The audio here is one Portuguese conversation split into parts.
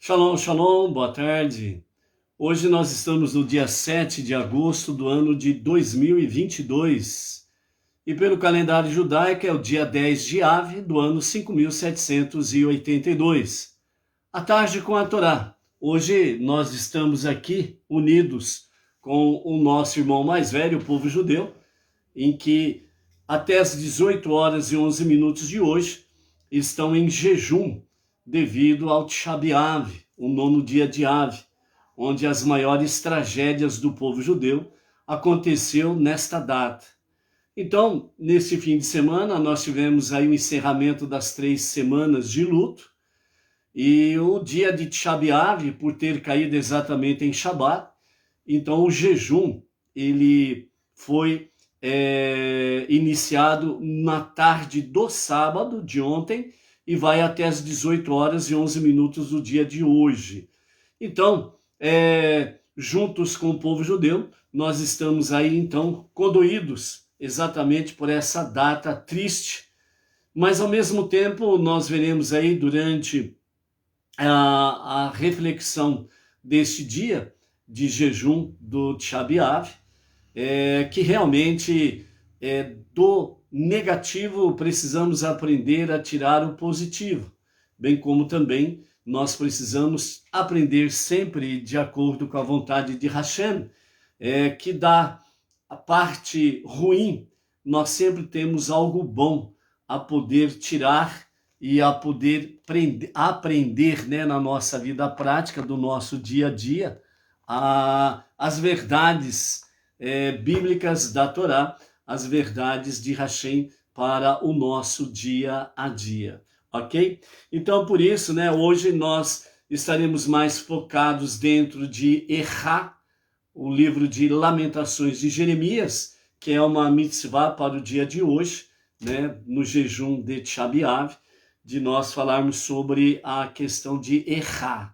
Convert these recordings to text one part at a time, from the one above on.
Shalom, shalom, boa tarde. Hoje nós estamos no dia 7 de agosto do ano de 2022 e pelo calendário judaico é o dia 10 de Ave do ano 5782. À tarde com a Torá. Hoje nós estamos aqui unidos com o nosso irmão mais velho, o povo judeu, em que até as 18 horas e 11 minutos de hoje estão em jejum devido ao Tisha B'Av, o nono dia de Av, onde as maiores tragédias do povo judeu aconteceu nesta data. Então, nesse fim de semana, nós tivemos aí o encerramento das 3 semanas de luto, e o dia de Tisha B'Av, por ter caído exatamente em Shabat, então o jejum, ele foi iniciado na tarde do sábado de ontem, e vai até as 18 horas e 11 minutos do dia de hoje. Então, juntos com o povo judeu, nós estamos aí, então, condoídos exatamente por essa data triste, mas, ao mesmo tempo, nós veremos aí, durante a reflexão deste dia de jejum do Tisha B'Av, que realmente do negativo precisamos aprender a tirar o positivo, bem como também nós precisamos aprender sempre de acordo com a vontade de Hashem, que da a parte ruim nós sempre temos algo bom a poder tirar e a poder aprender, né, na nossa vida prática do nosso dia a dia, as verdades bíblicas da Torá, as verdades de Hashem para o nosso dia a dia, ok? Então, por isso, né, hoje nós estaremos mais focados dentro de Errá, o livro de Lamentações de Jeremias, que é uma mitzvah para o dia de hoje, né, no jejum de Tisha B'Av, de nós falarmos sobre a questão de Errá,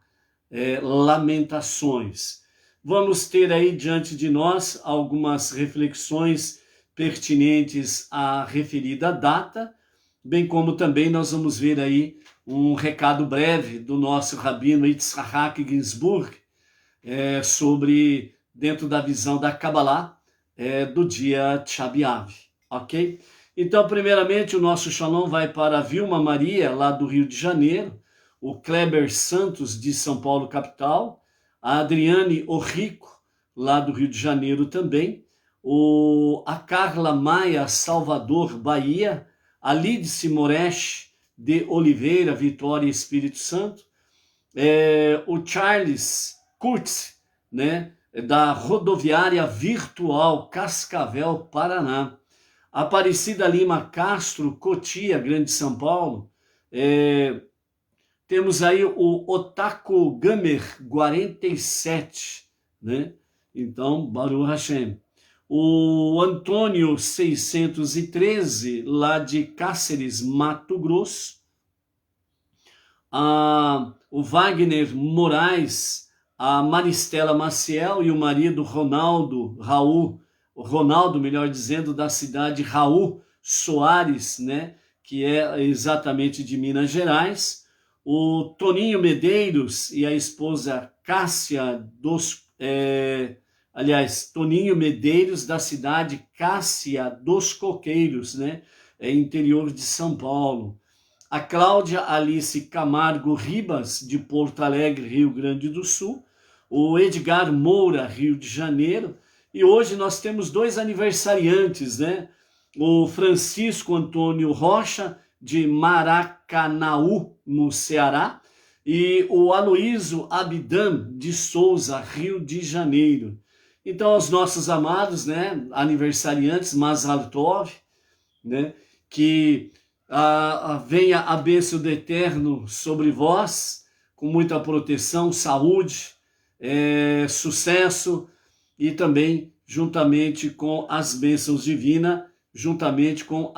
lamentações. Vamos ter aí diante de nós algumas reflexões pertinentes à referida data, bem como também nós vamos ver aí um recado breve do nosso rabino Yitzhak Ginsburg sobre, dentro da visão da Kabbalah, do dia Tisha B'Av, ok? Então, primeiramente, o nosso shalom vai para a Vilma Maria, lá do Rio de Janeiro, o Kleber Santos, de São Paulo, capital, a Adriane Orrico, lá do Rio de Janeiro também, a Carla Maia, Salvador, Bahia, a Lídice Moresh, de Oliveira, Vitória, Espírito Santo, o Charles Kurtz, né, da Rodoviária Virtual, Cascavel, Paraná, Aparecida Lima Castro, Cotia, Grande São Paulo, temos aí o Otaku Gamer 47, né? Então, Baruch Hashem. O Antônio 613, lá de Cáceres, Mato Grosso. O Wagner Moraes, a Maristela Maciel e o marido Ronaldo, melhor dizendo, da cidade Raul Soares, né? Que é exatamente de Minas Gerais. O Toninho Medeiros e a esposa Cássia Toninho Medeiros, da cidade Cássia dos Coqueiros, né? Interior de São Paulo. A Cláudia Alice Camargo Ribas, de Porto Alegre, Rio Grande do Sul. O Edgar Moura, Rio de Janeiro. E hoje nós temos 2 aniversariantes, né? O Francisco Antônio Rocha, de Maracanaú, no Ceará, e o Aloísio Abidam de Souza, Rio de Janeiro. Então, aos nossos amados, né, aniversariantes, Mazal Tov, né, que venha a bênção do Eterno sobre vós, com muita proteção, saúde, sucesso, e também juntamente com as bênçãos divinas, juntamente com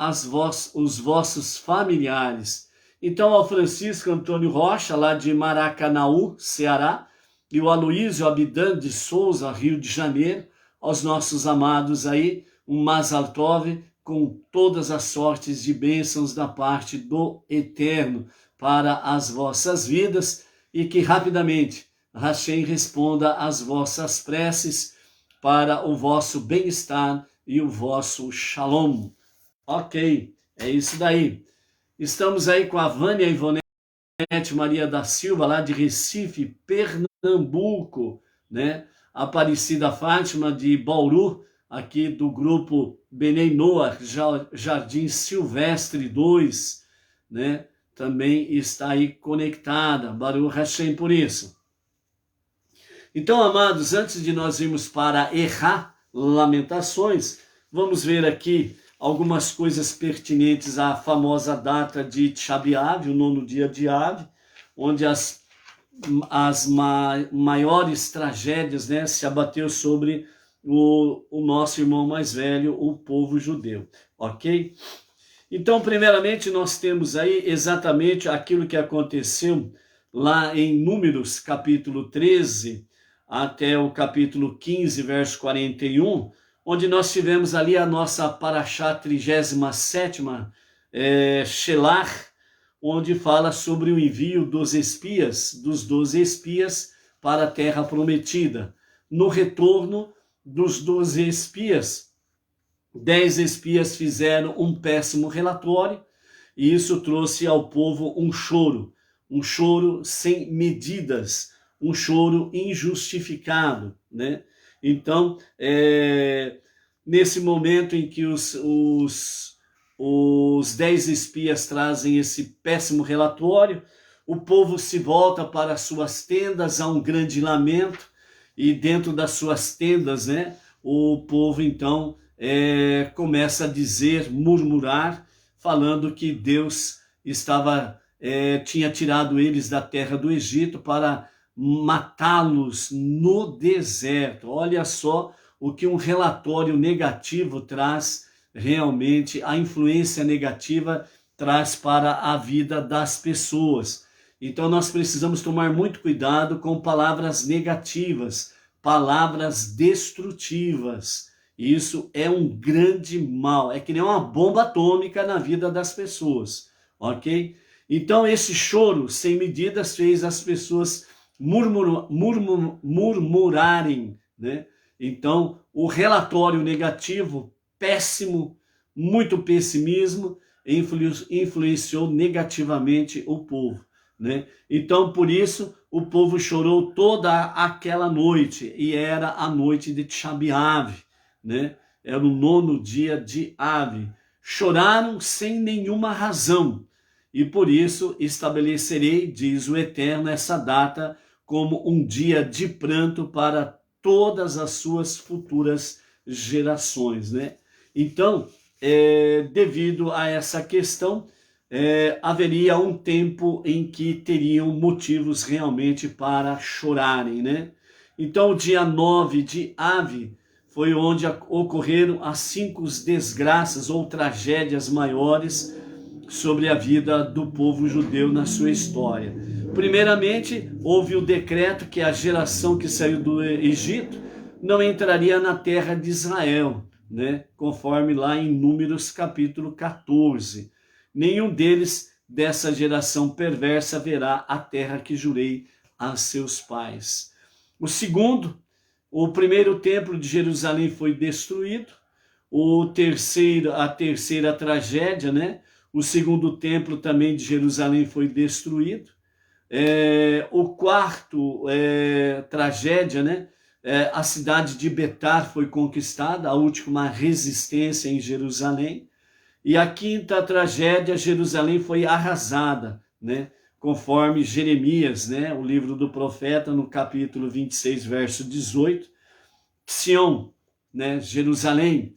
os vossos familiares. Então, ao Francisco Antônio Rocha, lá de Maracanaú, Ceará, e o Aloísio Abidam de Souza, Rio de Janeiro, aos nossos amados aí, um Mazal Tov, com todas as sortes de bênçãos da parte do Eterno para as vossas vidas, e que rapidamente Hashem responda às vossas preces para o vosso bem-estar e o vosso shalom. Ok, é isso daí. Estamos aí com a Vânia Ivonete Maria da Silva, lá de Recife, Pernambuco, né? Aparecida Fátima de Bauru, aqui do grupo Benei Noah, Jardim Silvestre 2, né? Também está aí conectada. Baruch Hashem por isso. Então, amados, antes de nós irmos para Errar Lamentações, vamos ver aqui algumas coisas pertinentes à famosa data de Tisha B'Av, o 9º dia de Av, onde as maiores tragédias, né, se abateu sobre o nosso irmão mais velho, o povo judeu, ok? Então, primeiramente, nós temos aí exatamente aquilo que aconteceu lá em Números, capítulo 13, até o capítulo 15, verso 41, onde nós tivemos ali a nossa Parashá 37ª, Shelach, onde fala sobre o envio dos espias, dos 12 espias, para a terra prometida. No retorno dos 12 espias, 10 espias fizeram um péssimo relatório, e isso trouxe ao povo um choro sem medidas, um choro injustificado, né? Então, nesse momento em que os 10 espias trazem esse péssimo relatório, o povo se volta para suas tendas, há um grande lamento, e dentro das suas tendas, né, o povo então começa a dizer, murmurar, falando que Deus tinha tirado eles da terra do Egito para matá-los no deserto. Olha só o que um relatório negativo traz realmente, a influência negativa traz para a vida das pessoas. Então nós precisamos tomar muito cuidado com palavras negativas, palavras destrutivas. Isso é um grande mal, é que nem uma bomba atômica na vida das pessoas, ok? Então esse choro sem medidas fez as pessoas murmurarem, né? Então o relatório negativo, péssimo, muito pessimismo, influenciou negativamente o povo, né? Então por isso o povo chorou toda aquela noite, e era a noite de Tisha B'Av, né? Era o 9º dia de Av. Choraram sem nenhuma razão, e por isso estabelecerei, diz o Eterno, essa data como um dia de pranto para todas as suas futuras gerações, né? Então, devido a essa questão, haveria um tempo em que teriam motivos realmente para chorarem, né? Então, o dia 9 de Av foi onde ocorreram as 5 desgraças ou tragédias maiores sobre a vida do povo judeu na sua história. Primeiramente, houve o decreto que a geração que saiu do Egito não entraria na terra de Israel, né? Conforme lá em Números capítulo 14. Nenhum deles dessa geração perversa verá a terra que jurei a seus pais. O primeiro templo de Jerusalém foi destruído. A terceira tragédia, né? O segundo templo também de Jerusalém foi destruído. O quarto tragédia, né? A cidade de Betar foi conquistada, a última resistência em Jerusalém. E a quinta tragédia, Jerusalém foi arrasada, né? Conforme Jeremias, né? O livro do profeta, no capítulo 26, verso 18. Sião, né? Jerusalém,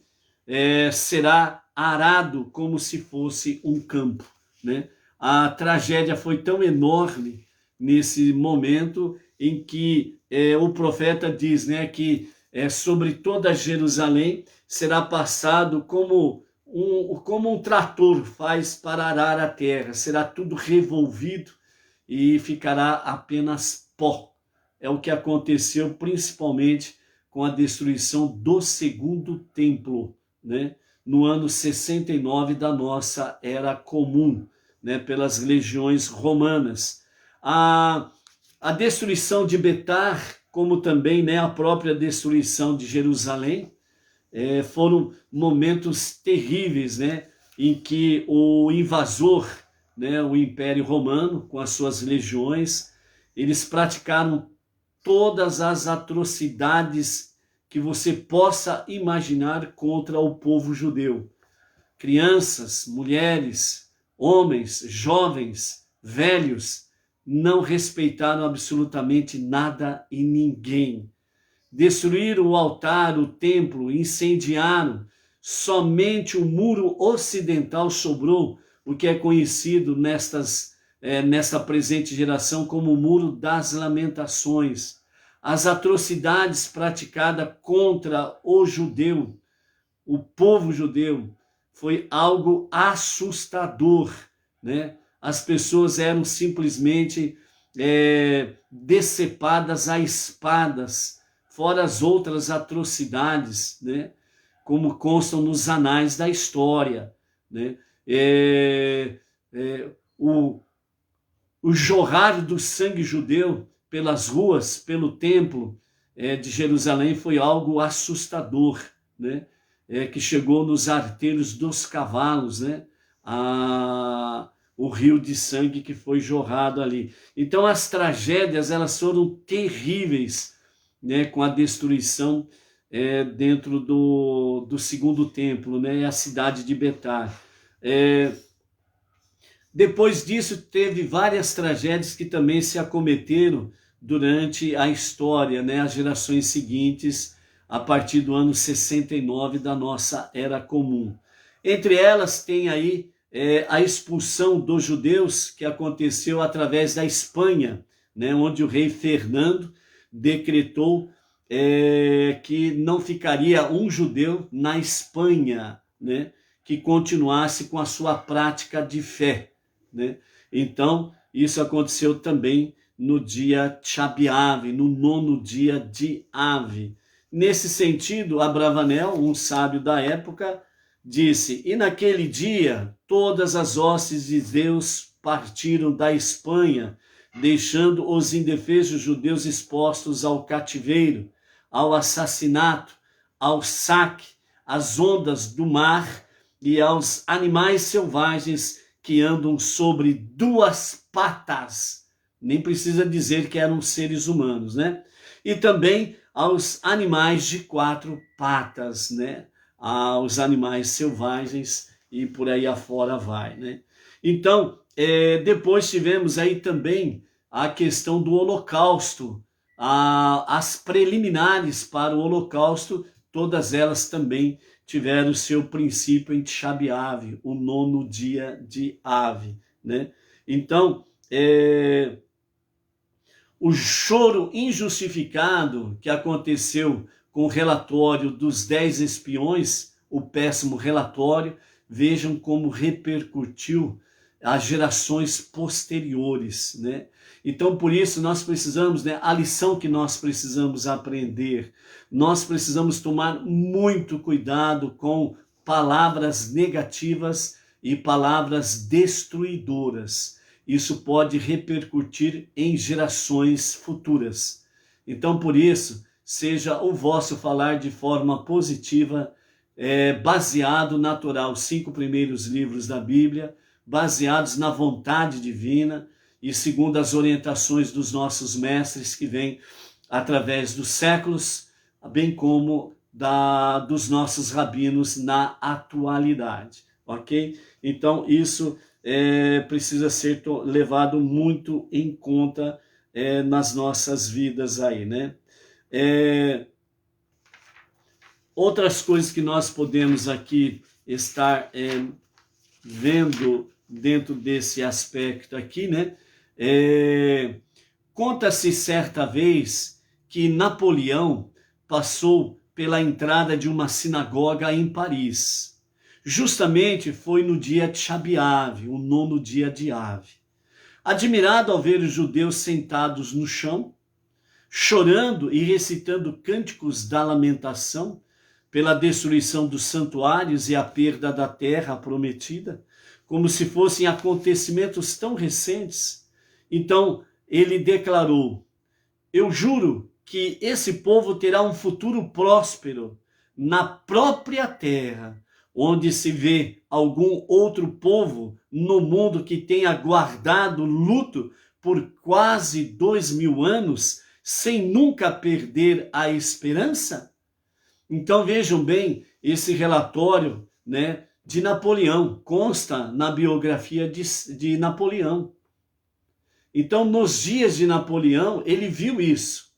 será arado como se fosse um campo, né? A tragédia foi tão enorme nesse momento em que o profeta diz, né, que sobre toda Jerusalém será passado como um trator faz para arar a terra, será tudo revolvido e ficará apenas pó. É o que aconteceu principalmente com a destruição do segundo templo, né? No ano 69 da nossa era comum, né? Pelas legiões romanas. A destruição de Betar, como também, né, a própria destruição de Jerusalém, foram momentos terríveis, né, em que o invasor, né, o Império Romano, com as suas legiões, eles praticaram todas as atrocidades que você possa imaginar contra o povo judeu. Crianças, mulheres, homens, jovens, velhos, não respeitaram absolutamente nada e ninguém. Destruíram o altar, o templo, incendiaram. Somente o muro ocidental sobrou, o que é conhecido nesta presente geração como o Muro das Lamentações. As atrocidades praticadas contra o judeu, o povo judeu, foi algo assustador, né? As pessoas eram simplesmente decepadas a espadas, fora as outras atrocidades, né? Como constam nos anais da história, né? O jorrar do sangue judeu pelas ruas, pelo templo de Jerusalém foi algo assustador, né? Que chegou nos arteiros dos cavalos, né? O rio de sangue que foi jorrado ali. Então as tragédias, elas foram terríveis, né? Com a destruição dentro do segundo templo, né? A cidade de Betar. Depois disso, teve várias tragédias que também se acometeram durante a história, né? As gerações seguintes, a partir do ano 69 da nossa Era Comum. Entre elas tem aí a expulsão dos judeus, que aconteceu através da Espanha, né? Onde o rei Fernando decretou que não ficaria um judeu na Espanha, né? Que continuasse com a sua prática de fé, né? Então, isso aconteceu também no dia Tchá B'Av, no 9º dia de Ave. Nesse sentido, Abravanel, um sábio da época, disse: e naquele dia todas as hostes de Deus partiram da Espanha, deixando os indefesos judeus expostos ao cativeiro, ao assassinato, ao saque, às ondas do mar e aos animais selvagens que andam sobre duas patas. Nem precisa dizer que eram seres humanos, né? E também aos animais de 4 patas, né? Aos animais selvagens e por aí afora vai, né? Então, depois tivemos aí também a questão do Holocausto, as preliminares para o Holocausto, todas elas também tiveram seu princípio em Tchá B'Av, o 9º dia de Ave, né? Então, o choro injustificado que aconteceu com o relatório dos 10 espiões, o péssimo relatório, vejam como repercutiu as gerações posteriores, né? Então, por isso, nós precisamos, né, a lição que nós precisamos aprender, nós precisamos tomar muito cuidado com palavras negativas e palavras destruidoras. Isso pode repercutir em gerações futuras. Então, por isso, seja o vosso falar de forma positiva, baseado natural, 5 primeiros livros da Bíblia, baseados na vontade divina e segundo as orientações dos nossos mestres que vêm através dos séculos, bem como dos nossos rabinos na atualidade, ok? Então isso precisa ser levado muito em conta nas nossas vidas aí, né? Outras coisas que nós podemos aqui estar vendo dentro desse aspecto aqui, né? Conta-se certa vez que Napoleão passou pela entrada de uma sinagoga em Paris. Justamente foi no dia de Tchá B'Av, o 9º dia de Ave. Admirado ao ver os judeus sentados no chão, chorando e recitando cânticos da lamentação pela destruição dos santuários e a perda da terra prometida, como se fossem acontecimentos tão recentes. Então, ele declarou: eu juro que esse povo terá um futuro próspero na própria terra, onde se vê algum outro povo no mundo que tenha guardado luto por quase 2000 anos, sem nunca perder a esperança? Então vejam bem esse relatório, né, de Napoleão, consta na biografia de Napoleão. Então, nos dias de Napoleão, ele viu isso.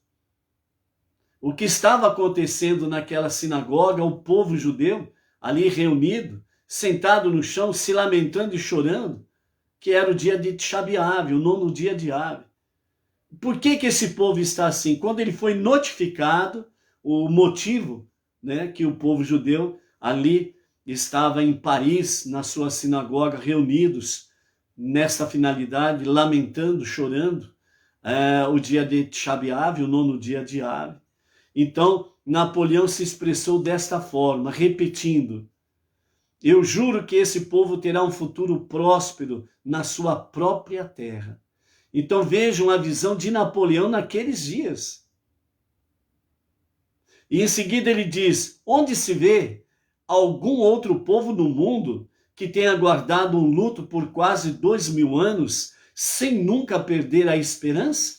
O que estava acontecendo naquela sinagoga, o povo judeu ali reunido, sentado no chão, se lamentando e chorando, que era o dia de Tisha B'Av, o 9º dia de Av. Por que esse povo está assim? Quando ele foi notificado, o motivo, né, que o povo judeu ali estava em Paris, na sua sinagoga, reunidos nessa finalidade, lamentando, chorando, o dia de Tisha B'Av, o 9º dia de Av. Então, Napoleão se expressou desta forma, repetindo: eu juro que esse povo terá um futuro próspero na sua própria terra. Então vejam a visão de Napoleão naqueles dias. E em seguida ele diz: onde se vê algum outro povo no mundo que tenha guardado um luto por quase 2000 anos, sem nunca perder a esperança?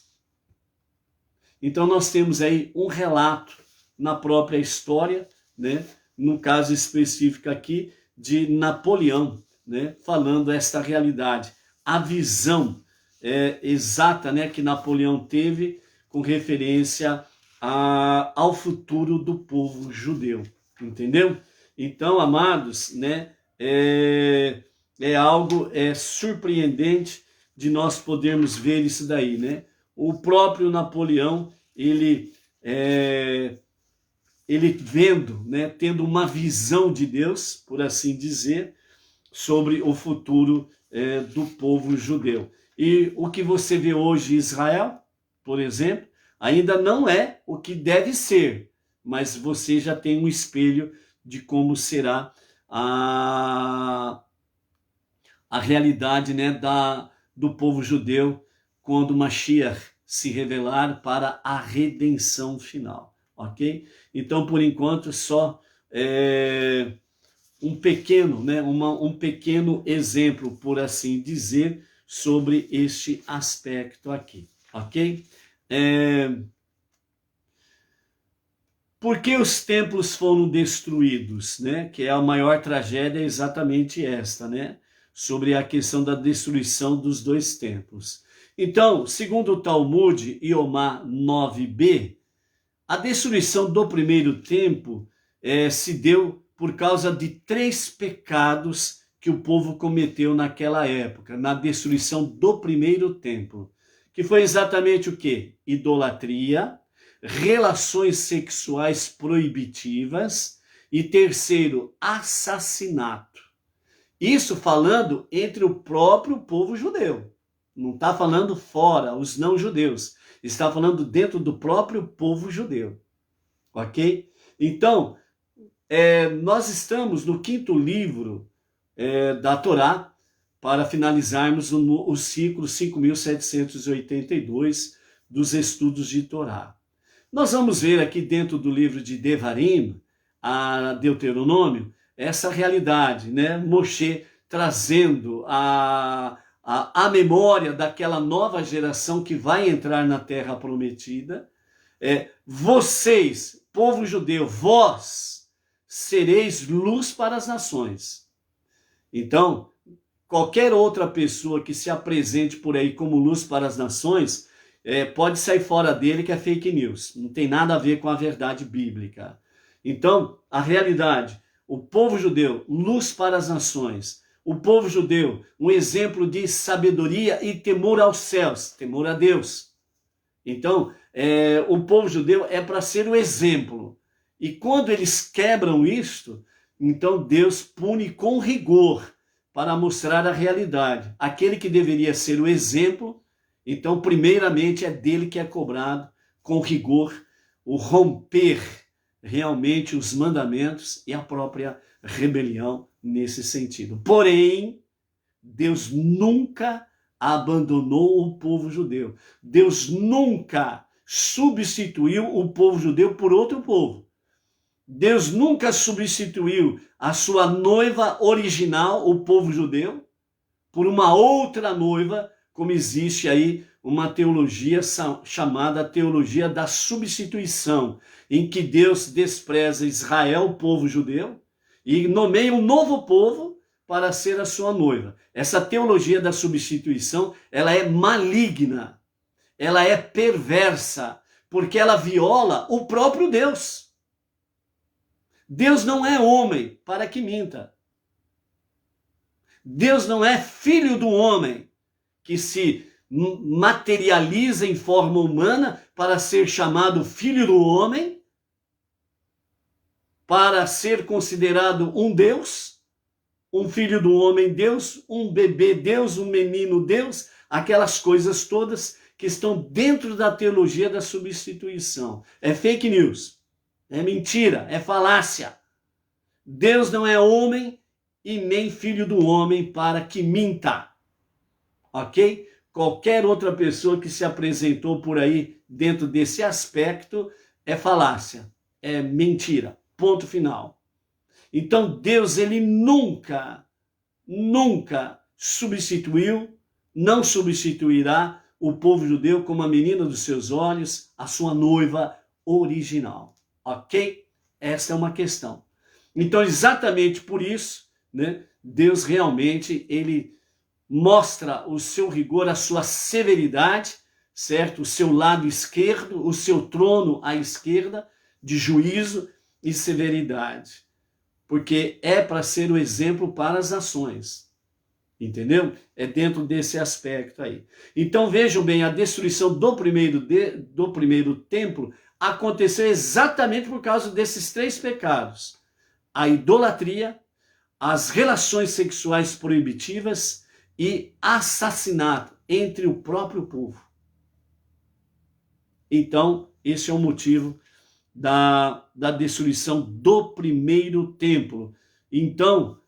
Então nós temos aí um relato na própria história, né, no caso específico aqui de Napoleão, né, falando esta realidade, a visão exata, né, que Napoleão teve com referência ao futuro do povo judeu, entendeu? Então, amados, né, é algo surpreendente de nós podermos ver isso daí, né? O próprio Napoleão, ele vendo, né, tendo uma visão de Deus, por assim dizer, sobre o futuro do povo judeu. E o que você vê hoje em Israel, por exemplo, ainda não é o que deve ser, mas você já tem um espelho de como será a realidade, né, do povo judeu quando Mashiach se revelar para a redenção final, ok? Então, por enquanto, só um pequeno, né, um pequeno exemplo, por assim dizer, sobre este aspecto aqui, ok? Por que os templos foram destruídos, né? Que é a maior tragédia, é exatamente esta, né? Sobre a questão da destruição dos 2 templos. Então, segundo o Talmud, Iomá 9b, a destruição do primeiro templo se deu por causa de 3 pecados que o povo cometeu naquela época, na destruição do primeiro templo, que foi exatamente o quê? Idolatria, relações sexuais proibitivas e terceiro, assassinato. Isso falando entre o próprio povo judeu. Não está falando fora, os não-judeus. Está falando dentro do próprio povo judeu. Ok? Então, nós estamos no 5º livro da Torá, para finalizarmos o ciclo 5.782 dos estudos de Torá. Nós vamos ver aqui dentro do livro de Devarim, a Deuteronômio, essa realidade, né? Moshe trazendo a memória daquela nova geração que vai entrar na Terra Prometida. Vocês, povo judeu, vós sereis luz para as nações. Então, qualquer outra pessoa que se apresente por aí como luz para as nações, pode sair fora dele que é fake news. Não tem nada a ver com a verdade bíblica. Então, a realidade, o povo judeu, luz para as nações. O povo judeu, um exemplo de sabedoria e temor aos céus, temor a Deus. Então, o povo judeu é para ser o exemplo. E quando eles quebram isto, então Deus pune com rigor para mostrar a realidade. Aquele que deveria ser o exemplo, então primeiramente é dele que é cobrado com rigor o romper realmente os mandamentos e a própria rebelião nesse sentido. Porém, Deus nunca abandonou o povo judeu. Deus nunca substituiu o povo judeu por outro povo. Deus nunca substituiu a sua noiva original, o povo judeu, por uma outra noiva, como existe aí uma teologia chamada teologia da substituição, em que Deus despreza Israel, o povo judeu, e nomeia um novo povo para ser a sua noiva. Essa teologia da substituição, ela é maligna, ela é perversa, porque ela viola o próprio Deus. Deus não é homem para que minta. Deus não é filho do homem que se materializa em forma humana para ser chamado filho do homem, para ser considerado um Deus, um filho do homem Deus, um bebê Deus, um menino Deus, aquelas coisas todas que estão dentro da teologia da substituição. É fake news, é mentira, é falácia. Deus não é homem e nem filho do homem para que minta, ok? Qualquer outra pessoa que se apresentou por aí dentro desse aspecto é falácia, é mentira, ponto final. Então Deus, ele nunca substituiu, não substituirá o povo judeu como a menina dos seus olhos, a sua noiva original, ok? Essa é uma questão. Então, exatamente por isso, né, Deus realmente, ele mostra o seu rigor, a sua severidade, certo? O seu lado esquerdo, o seu trono à esquerda, de juízo e severidade. Porque é para ser o exemplo para as nações. Entendeu? É dentro desse aspecto aí. Então vejam bem, a destruição do primeiro templo aconteceu exatamente por causa desses três pecados. A idolatria, as relações sexuais proibitivas e assassinato entre o próprio povo. Então, esse é o motivo da destruição do primeiro templo. Então,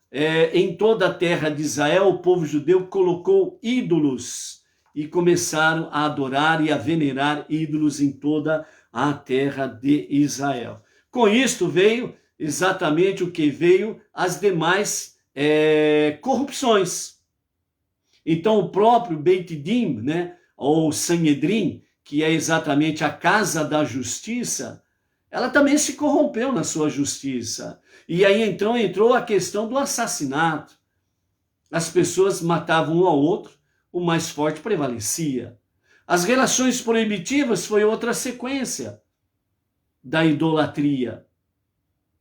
em toda a terra de Israel, o povo judeu colocou ídolos e começaram a adorar e a venerar ídolos em toda a terra de Israel. Com isto veio exatamente o que veio as demais corrupções. Então o próprio Beit Din, né, ou Sanhedrin, que é exatamente a casa da justiça, ela também se corrompeu na sua justiça. E aí então entrou a questão do assassinato. As pessoas matavam um ao outro, o mais forte prevalecia. As relações proibitivas foi outra sequência da idolatria.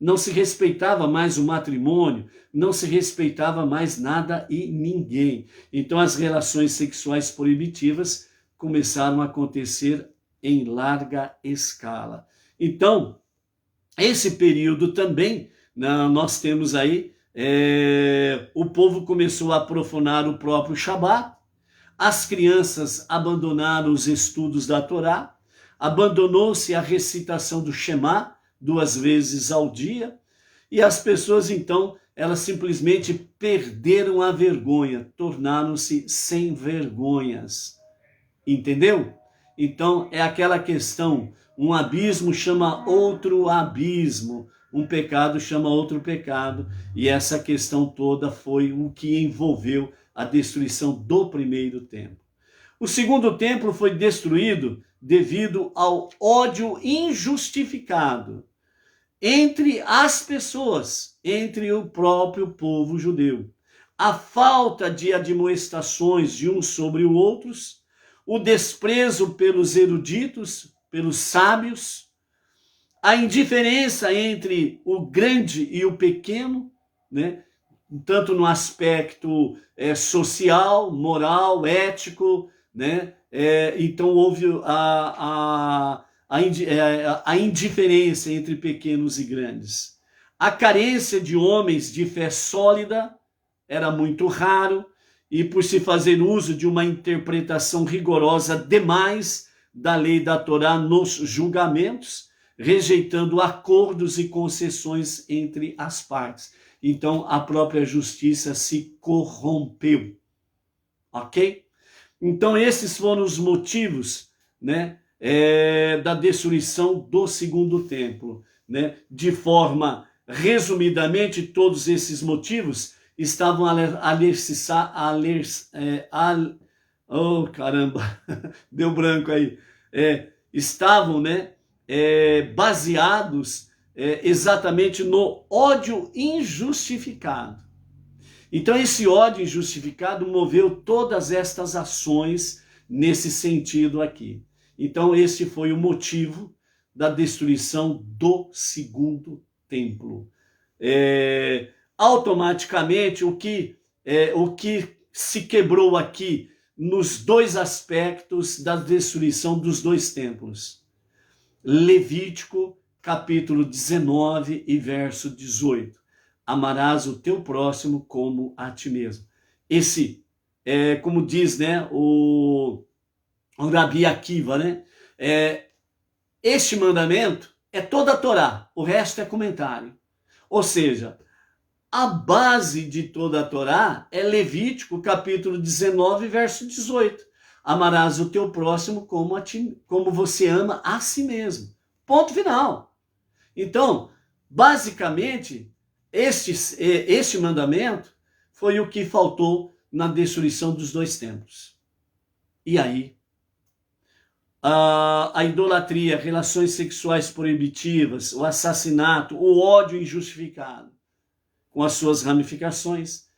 Não se respeitava mais o matrimônio, não se respeitava mais nada e ninguém. Então as relações sexuais proibitivas começaram a acontecer em larga escala. Então, esse período também, nós temos aí, o povo começou a profanar o próprio Shabat, as crianças abandonaram os estudos da Torá, abandonou-se a recitação do Shema, 2 vezes ao dia, e as pessoas então, elas simplesmente perderam a vergonha, tornaram-se sem vergonhas, entendeu? Então é aquela questão, um abismo chama outro abismo, um pecado chama outro pecado, e essa questão toda foi o que envolveu a destruição do primeiro templo. O segundo templo foi destruído devido ao ódio injustificado entre as pessoas, entre o próprio povo judeu. A falta de admoestações de uns sobre os outros, o desprezo pelos eruditos, pelos sábios, a indiferença entre o grande e o pequeno, né? Tanto no aspecto social, moral, ético, né? Então houve a indiferença entre pequenos e grandes. A carência de homens de fé sólida era muito raro, e por se fazer uso de uma interpretação rigorosa demais da lei da Torá nos julgamentos, rejeitando acordos e concessões entre as partes. Então a própria justiça se corrompeu, ok? Então esses foram os motivos, né, da destruição do segundo templo, né? De forma resumidamente, todos esses motivos estavam oh, caramba, deu branco aí. Estavam, né, baseados exatamente no ódio injustificado. Então, esse ódio injustificado moveu todas estas ações nesse sentido aqui. Então, esse foi o motivo da destruição do segundo templo. Automaticamente, o que se quebrou aqui nos dois aspectos da destruição dos dois templos. Levítico, capítulo 19 e verso 18. Amarás o teu próximo como a ti mesmo. Esse, como diz, né, o Rabi Akiva, né, este mandamento é toda a Torá, o resto é comentário. Ou seja, a base de toda a Torá é Levítico, capítulo 19, verso 18. Amarás o teu próximo como você ama a si mesmo. Ponto final. Então, basicamente, este mandamento foi o que faltou na destruição dos dois templos. E aí, a idolatria, relações sexuais proibitivas, o assassinato, o ódio injustificado, com as suas ramificações,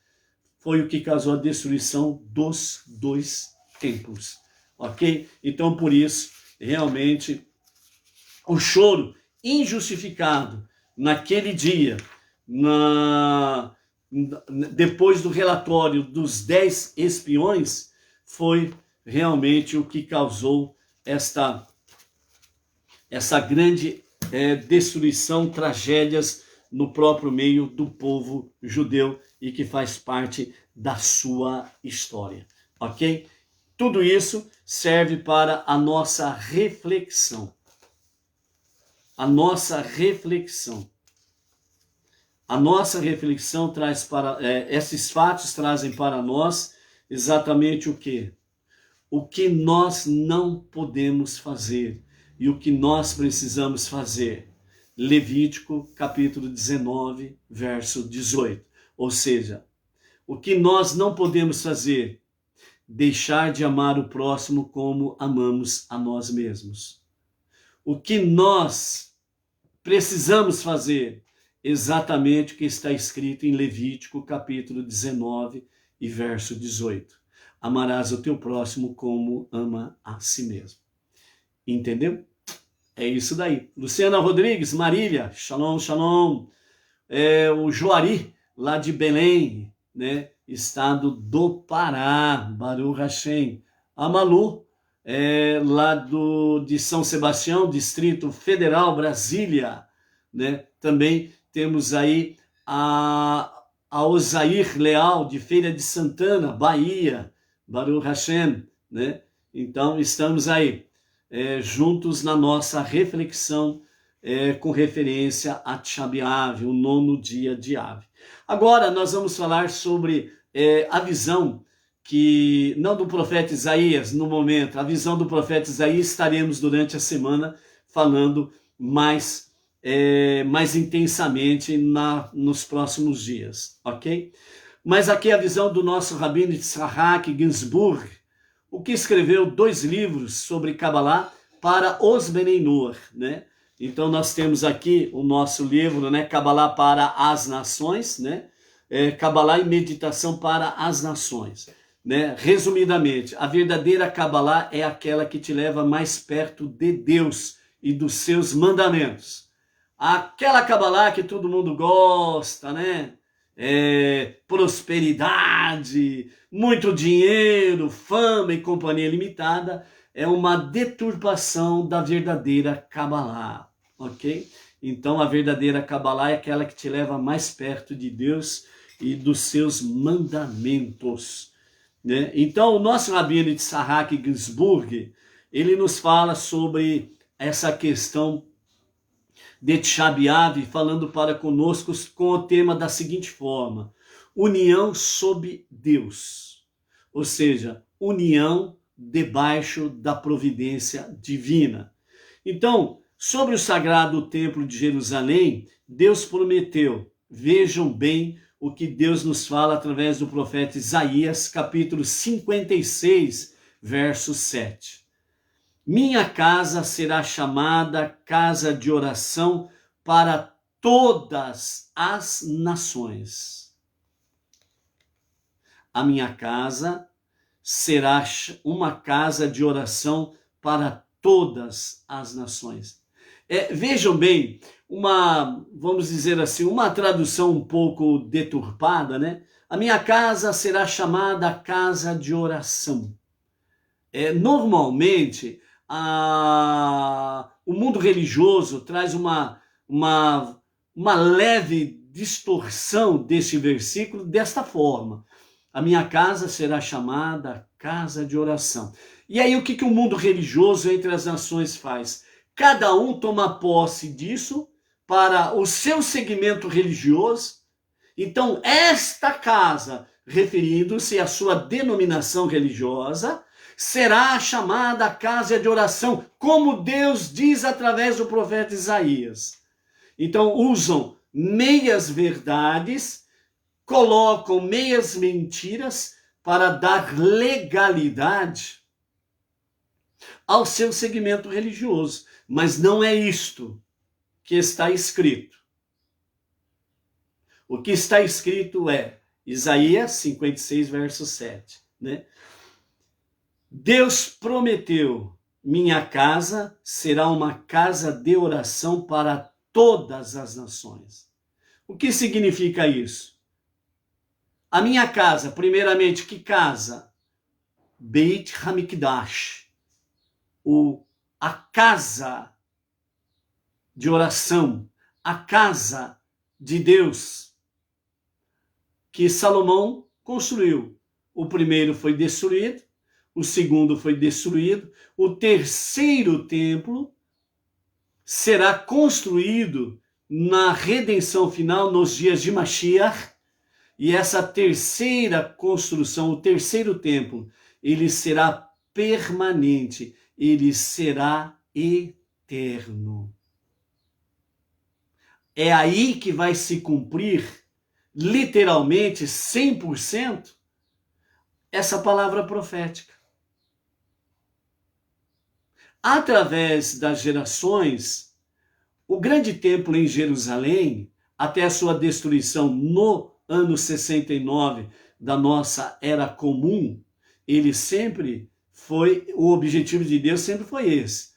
foi o que causou a destruição dos dois templos, ok? Então, por isso, realmente, o choro injustificado naquele dia, depois do relatório dos 10 espiões, foi realmente o que causou essa grande destruição, tragédias no próprio meio do povo judeu e que faz parte da sua história, ok? Tudo isso serve para a nossa reflexão. A nossa reflexão traz para... esses fatos trazem para nós exatamente o quê? O que nós não podemos fazer e o que nós precisamos fazer. Levítico, capítulo 19, verso 18. Ou seja, o que nós não podemos fazer, deixar de amar o próximo como amamos a nós mesmos. O que nós precisamos fazer, exatamente o que está escrito em Levítico, capítulo 19 e verso 18. Amarás o teu próximo como ama a si mesmo. Entendeu? É isso daí. Luciana Rodrigues, Marília, shalom, shalom. O Joari, lá de Belém, né? Estado do Pará, Baruch Hashem. A Malu, lá de São Sebastião, Distrito Federal, Brasília, né? Também temos aí a Osair Leal, de Feira de Santana, Bahia, Baruch Hashem, né? Então, estamos aí, juntos na nossa reflexão com referência a Tisha B'Av, o 9º dia de Av. Agora, nós vamos falar sobre a visão que, não do profeta Isaías no momento, a visão do profeta Isaías estaremos durante a semana falando mais intensamente nos próximos dias, ok? Mas aqui a visão do nosso Rabino Yitzhak Ginsburg, o que escreveu 2 livros sobre Kabbalah para os Benei Noach, né? Então nós temos aqui o nosso livro, né, Kabbalah para as Nações, né? Kabbalah e Meditação para as Nações, né? Resumidamente, a verdadeira Kabbalah é aquela que te leva mais perto de Deus e dos seus mandamentos. Aquela Kabbalah que todo mundo gosta, né? Prosperidade, muito dinheiro, fama e companhia limitada, é uma deturpação da verdadeira Kabbalah, ok? Então a verdadeira Kabbalah é aquela que te leva mais perto de Deus e dos seus mandamentos, né? Então o nosso Rabino Yitzhak Ginsburg, ele nos fala sobre essa questão de Tisha B'Av, falando para conosco com o tema da seguinte forma: união sob Deus. Ou seja, união debaixo da providência divina. Então, sobre o sagrado templo de Jerusalém, Deus prometeu. Vejam bem o que Deus nos fala através do profeta Isaías, capítulo 56, verso 7. Minha casa será chamada casa de oração para todas as nações. A minha casa será uma casa de oração para todas as nações. Vejam bem, vamos dizer assim, uma tradução um pouco deturpada, né? A minha casa será chamada casa de oração. Normalmente, o mundo religioso traz uma leve distorção desse versículo desta forma. A minha casa será chamada casa de oração. E aí o que o mundo religioso entre as nações faz? Cada um toma posse disso para o seu segmento religioso. Então, esta casa, referindo-se à sua denominação religiosa, será chamada casa de oração, como Deus diz através do profeta Isaías. Então, usam meias verdades, colocam meias mentiras para dar legalidade ao seu segmento religioso. Mas não é isto que está escrito. O que está escrito é Isaías 56, verso 7. Né? Deus prometeu, minha casa será uma casa de oração para todas as nações. O que significa isso? A minha casa, primeiramente, que casa? Beit Hamikdash, a casa de oração, a casa de Deus, que Salomão construiu. O primeiro foi destruído, o segundo foi destruído, o terceiro templo será construído na redenção final nos dias de Mashiach, e essa terceira construção, o terceiro templo, ele será permanente, ele será eterno. É aí que vai se cumprir, literalmente, 100%, essa palavra profética. Através das gerações, o grande templo em Jerusalém, até a sua destruição no ano 69 da nossa era comum, ele sempre foi, o objetivo de Deus sempre foi esse,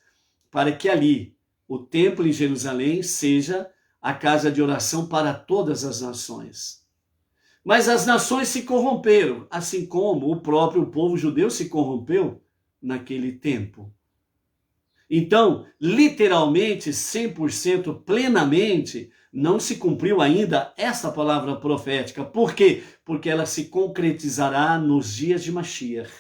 para que ali, o templo em Jerusalém seja a casa de oração para todas as nações. Mas as nações se corromperam, assim como o próprio povo judeu se corrompeu naquele tempo. Então, literalmente, 100%, plenamente, não se cumpriu ainda essa palavra profética. Por quê? Porque ela se concretizará nos dias de Mashiach.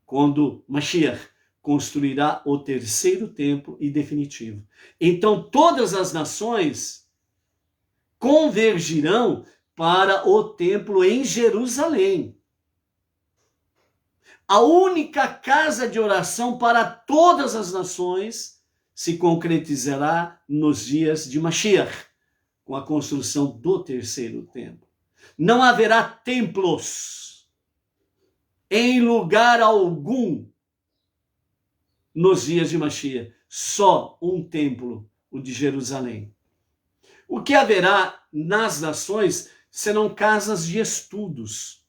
Quando Mashiach construirá o terceiro templo e definitivo. Então, todas as nações convergirão para o templo em Jerusalém. A única casa de oração para todas as nações se concretizará nos dias de Mashiach, com a construção do terceiro templo. Não haverá templos em lugar algum nos dias de Mashiach, só um templo, o de Jerusalém. O que haverá nas nações serão casas de estudos,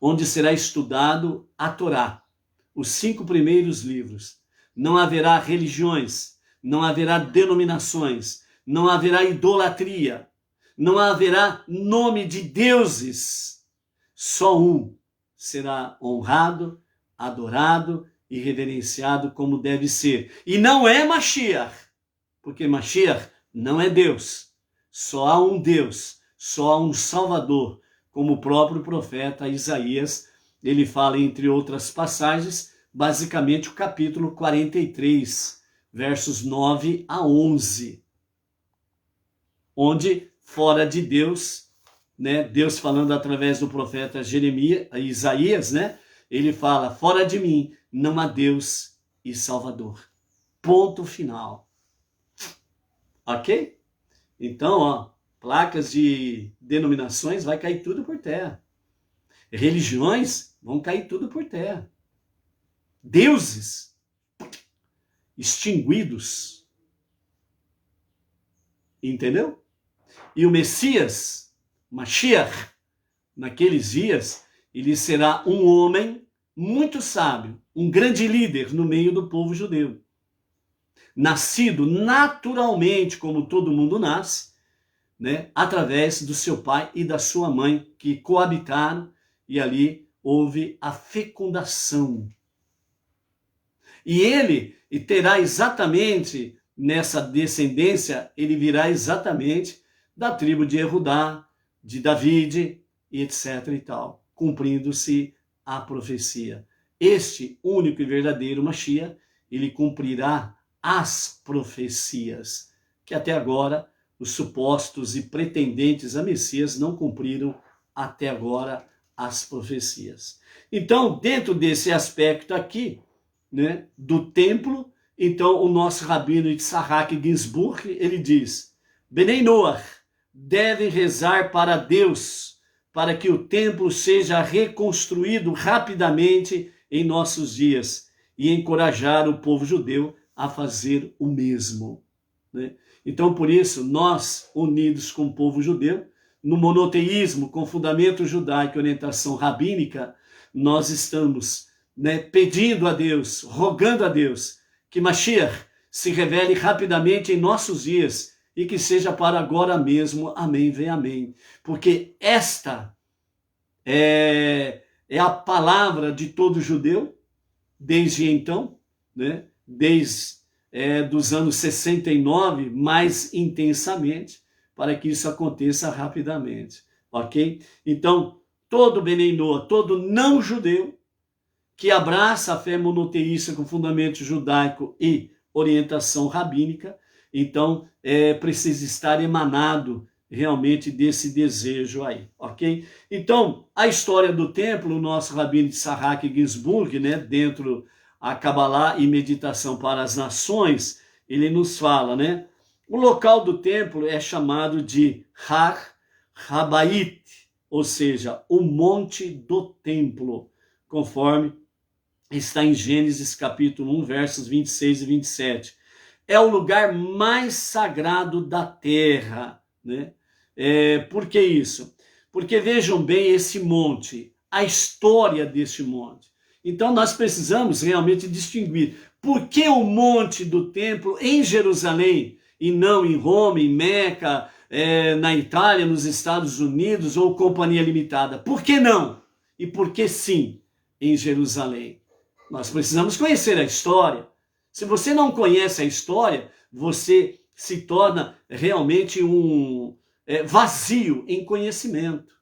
onde será estudado a Torá, os 5 primeiros livros. Não haverá religiões, não haverá denominações, não haverá idolatria, não haverá nome de deuses. Só um será honrado, adorado e reverenciado como deve ser. E não é Mashiach, porque Mashiach não é Deus. Só há um Deus, só há um Salvador, como o próprio profeta Isaías, ele fala, entre outras passagens, basicamente o capítulo 43, versos 9 a 11, onde fora de Deus né? Deus falando através do profeta Jeremias, Isaías, né? Ele fala, fora de mim não há Deus e Salvador. Ponto final. Ok? Então, ó, placas de denominações vai cair tudo por terra. Religiões vão cair tudo por terra. Deuses extinguidos. Entendeu? E o Messias, Mashiach, naqueles dias, ele será um homem muito sábio, um grande líder no meio do povo judeu. Nascido naturalmente, como todo mundo nasce, né, através do seu pai e da sua mãe, que coabitaram, e ali houve a fecundação. E ele terá exatamente, nessa descendência, ele virá exatamente da tribo de Erudá, de David, e etc. e tal, cumprindo-se a profecia. Este único e verdadeiro Mashiach, ele cumprirá as profecias, que até agora os supostos e pretendentes a Messias não cumpriram até agora as profecias. Então, dentro desse aspecto aqui, né, do templo, então o nosso rabino Yitzhak Ginsburg, ele diz, Benei Noach devem rezar para Deus, para que o templo seja reconstruído rapidamente em nossos dias e encorajar o povo judeu a fazer o mesmo, né? Então, por isso, nós, unidos com o povo judeu, no monoteísmo, com fundamento judaico e orientação rabínica, nós estamos, né, pedindo a Deus, rogando a Deus, que Mashiach se revele rapidamente em nossos dias e que seja para agora mesmo. Amém, vem amém. Porque esta é a palavra de todo judeu, desde então, né, desde dos anos 69, mais intensamente, para que isso aconteça rapidamente, ok? Então, todo Benei Noach, todo não judeu, que abraça a fé monoteísta com fundamento judaico e orientação rabínica, então precisa estar emanado realmente desse desejo aí, ok? Então, a história do templo, o nosso rabino Yitzhak Ginsburg, né, dentro a Kabbalah e meditação para as nações, ele nos fala, né? O local do templo é chamado de Har Habait, ou seja, o monte do templo, conforme está em Gênesis capítulo 1, versos 26 e 27. É o lugar mais sagrado da terra, né? Por que isso? Porque vejam bem esse monte, a história desse monte. Então nós precisamos realmente distinguir por que o monte do templo em Jerusalém e não em Roma, em Meca, na Itália, nos Estados Unidos ou Companhia Limitada. Por que não? E por que sim em Jerusalém? Nós precisamos conhecer a história. Se você não conhece a história, você se torna realmente vazio em conhecimento.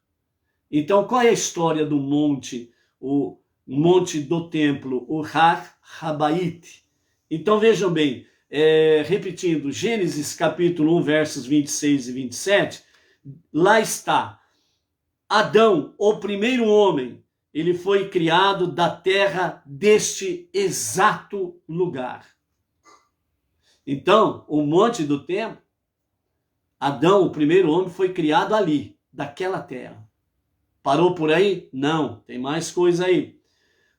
Então, qual é a história do monte, o monte do templo, o Har Habait? Então, vejam bem, repetindo, Gênesis capítulo 1, versos 26 e 27, lá está, Adão, o primeiro homem, ele foi criado da terra deste exato lugar. Então, o monte do templo, Adão, o primeiro homem, foi criado ali, daquela terra. Parou por aí? Não, tem mais coisa aí.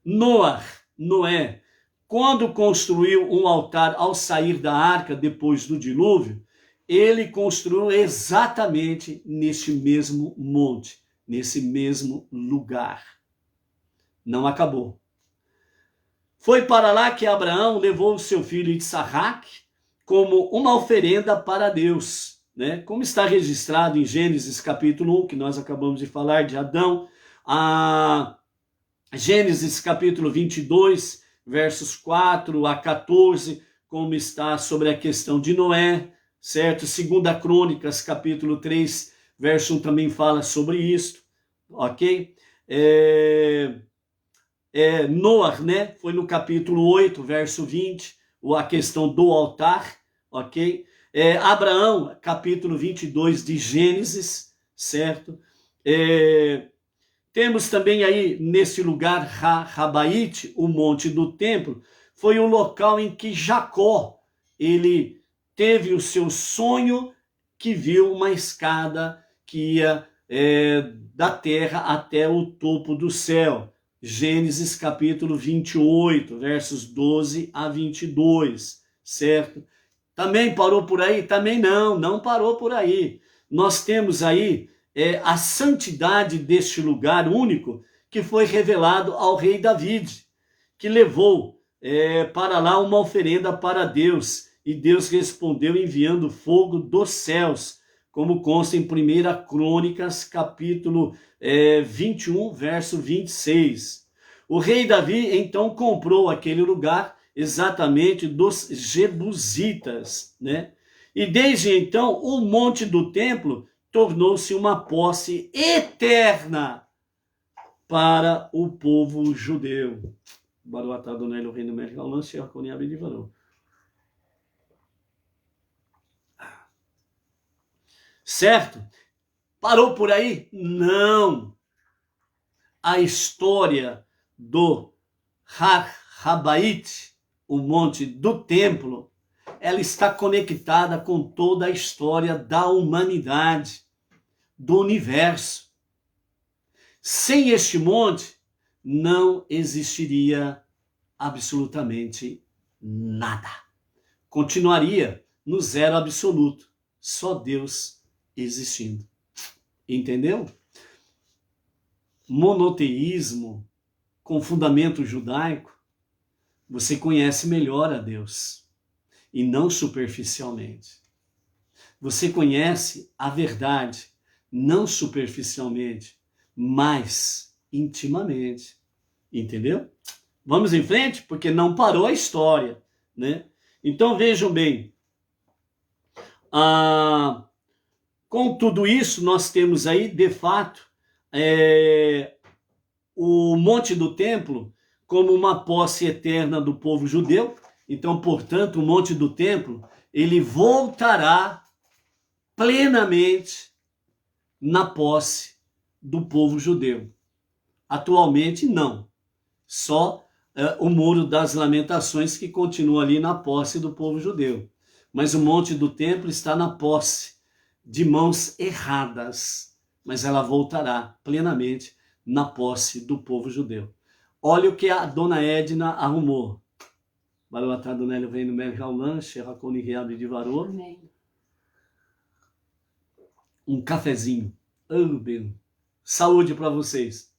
Noé, quando construiu um altar ao sair da arca depois do dilúvio, ele construiu exatamente neste mesmo monte, nesse mesmo lugar. Não acabou. Foi para lá que Abraão levou o seu filho Yitzhak como uma oferenda para Deus, né? Como está registrado em Gênesis capítulo 1, que nós acabamos de falar de Adão, a Gênesis capítulo 22, versos 4 a 14, como está sobre a questão de Noé, certo? 2 Crônicas capítulo 3, verso 1 também fala sobre isso, ok? Noé, né? Foi no capítulo 8, verso 20, a questão do altar, ok? Abraão, capítulo 22 de Gênesis, certo? Temos também aí, nesse lugar, Rabaite, o Monte do Templo, foi o local em que Jacó, ele teve o seu sonho, que viu uma escada que ia da terra até o topo do céu. Gênesis capítulo 28, versos 12 a 22, certo? Também parou por aí? Também não parou por aí. Nós temos aí a santidade deste lugar único que foi revelado ao rei David, que levou para lá uma oferenda para Deus, e Deus respondeu enviando fogo dos céus, como consta em 1 Crônicas, capítulo 21, verso 26. O rei Davi, então, comprou aquele lugar exatamente dos jebusitas, né? E desde então, o Monte do Templo tornou-se uma posse eterna para o povo judeu. Baruch Adonai Eloheinu melech haolam she'achoni abed divrou. Certo? Parou por aí? Não. A história do Har Habait, o Monte do Templo, ela está conectada com toda a história da humanidade, do universo. Sem este monte, não existiria absolutamente nada. Continuaria no zero absoluto, só Deus existindo. Entendeu? Monoteísmo com fundamento judaico, você conhece melhor a Deus, e não superficialmente. Você conhece a verdade, não superficialmente, mas intimamente. Entendeu? Vamos em frente, porque não parou a história, né? Então vejam bem, com tudo isso nós temos aí, de fato, o Monte do Templo como uma posse eterna do povo judeu. Então, portanto, o Monte do Templo, ele voltará plenamente na posse do povo judeu. Atualmente, não. Só o Muro das Lamentações que continua ali na posse do povo judeu. Mas o Monte do Templo está na posse de mãos erradas, mas ela voltará plenamente na posse do povo judeu. Olha o que a dona Edna arrumou. Baruch Adonai Eloheinu melech haolam she'achoni abed divrou. Um cafezinho. Saúde para vocês.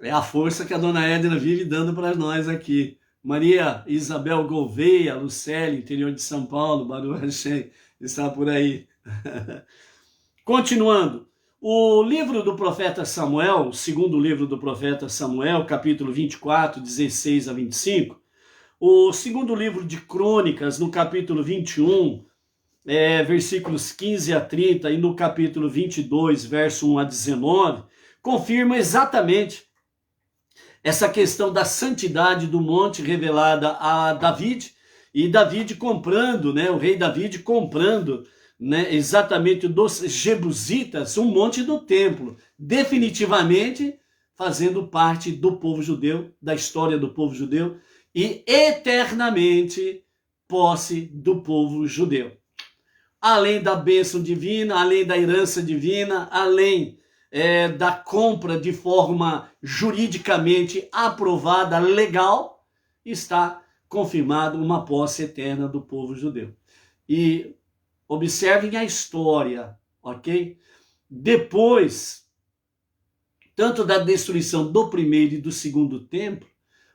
É a força que a dona Edna vive dando para nós aqui. Maria Isabel Gouveia, Lucélia, interior de São Paulo, Baruch Hashem, está por aí. Continuando, o livro do profeta Samuel, o segundo livro do profeta Samuel, capítulo 24, 16 a 25, o segundo livro de Crônicas, no capítulo 21, versículos 15 a 30, e no capítulo 22, verso 1 a 19, confirma exatamente essa questão da santidade do monte revelada a David, e David comprando, né, o rei David comprando, né, exatamente dos jebusitas, um monte do templo, definitivamente fazendo parte do povo judeu, da história do povo judeu, e eternamente posse do povo judeu. Além da bênção divina, além da herança divina, além da compra de forma juridicamente aprovada, legal, está confirmado uma posse eterna do povo judeu. E observem a história, ok? Depois, tanto da destruição do primeiro e do segundo templo,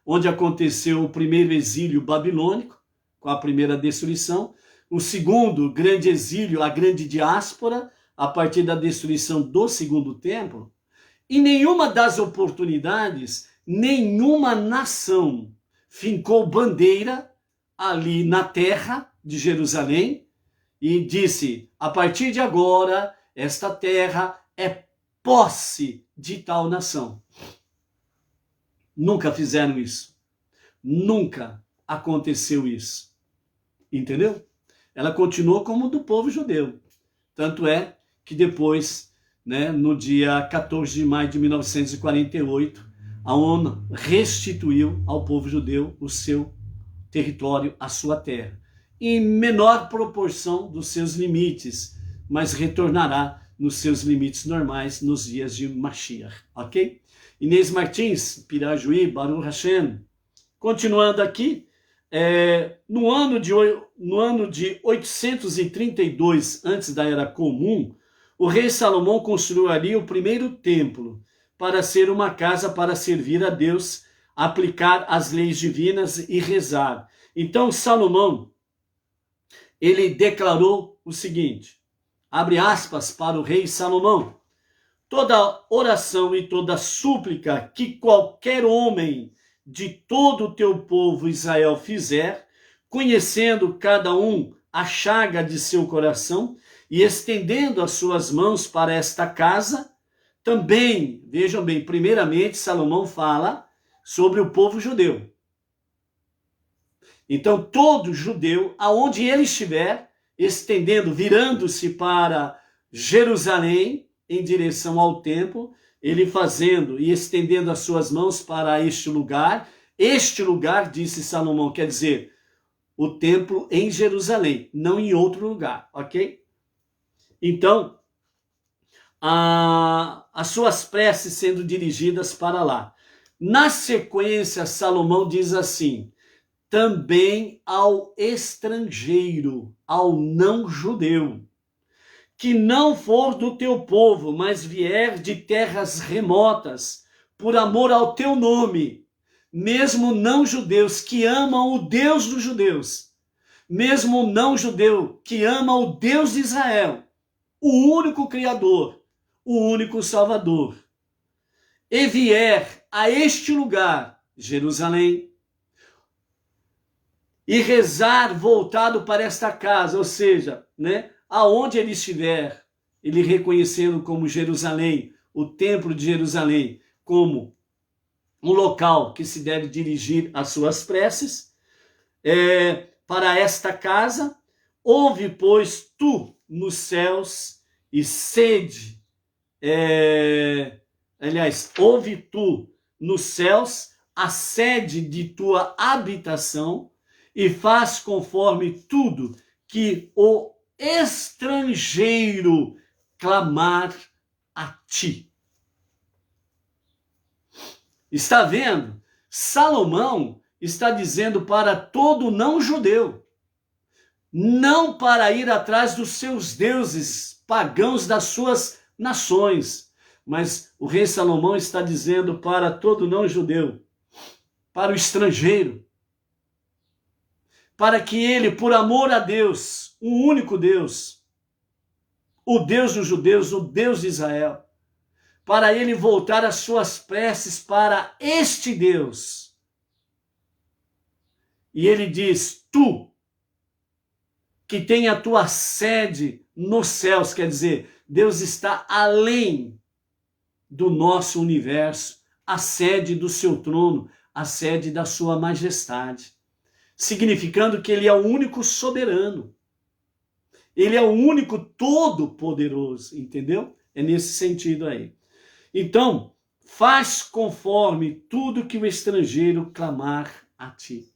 onde aconteceu o primeiro exílio babilônico, com a primeira destruição, o segundo grande exílio, a grande diáspora, a partir da destruição do segundo templo, em nenhuma das oportunidades, nenhuma nação fincou bandeira ali na terra de Jerusalém e disse, a partir de agora, esta terra é posse de tal nação. Nunca fizeram isso. Nunca aconteceu isso. Entendeu? ela continuou como do povo judeu. Tanto é que depois, né, no dia 14 de maio de 1948, a ONU restituiu ao povo judeu o seu território, a sua terra, em menor proporção dos seus limites, mas retornará nos seus limites normais nos dias de Mashiach, ok? Inês Martins, Pirajuí, Baruch Hashem. Continuando aqui, no ano de 832 antes da Era Comum, o rei Salomão construiu ali o primeiro templo para ser uma casa para servir a Deus, aplicar as leis divinas e rezar. Então Salomão, ele declarou o seguinte, abre aspas para o rei Salomão: toda oração e toda súplica que qualquer homem de todo o teu povo Israel fizer, conhecendo cada um a chaga de seu coração e estendendo as suas mãos para esta casa, também, vejam bem, primeiramente Salomão fala sobre o povo judeu. Então todo judeu, aonde ele estiver, estendendo, virando-se para Jerusalém, em direção ao templo, ele fazendo e estendendo as suas mãos para este lugar, disse Salomão, quer dizer, o templo em Jerusalém, não em outro lugar, ok? Então, as suas preces sendo dirigidas para lá. Na sequência, Salomão diz assim, também ao estrangeiro, ao não judeu, que não for do teu povo, mas vier de terras remotas, por amor ao teu nome, mesmo não judeus que amam o Deus dos judeus, mesmo não judeu que ama o Deus de Israel, o único Criador, o único Salvador, e vier a este lugar, Jerusalém, e rezar voltado para esta casa, ou seja, né, aonde ele estiver, ele reconhecendo como Jerusalém, o templo de Jerusalém, como um local que se deve dirigir as suas preces, para esta casa, ouve, pois, tu nos céus e sede, ouve tu nos céus a sede de tua habitação e faz conforme tudo que o estrangeiro clamar a ti. Está vendo? Salomão está dizendo para todo não judeu, não para ir atrás dos seus deuses pagãos das suas nações, mas o rei Salomão está dizendo para todo não judeu, para o estrangeiro, para que ele, por amor a Deus, o único Deus, o Deus dos judeus, o Deus de Israel, para ele voltar as suas preces para este Deus. E ele diz, tu, que tem a tua sede nos céus, quer dizer, Deus está além do nosso universo, a sede do seu trono, a sede da sua majestade, significando que ele é o único soberano, ele é o único todo-poderoso, entendeu? É nesse sentido aí. Então, faz conforme tudo que o estrangeiro clamar a ti.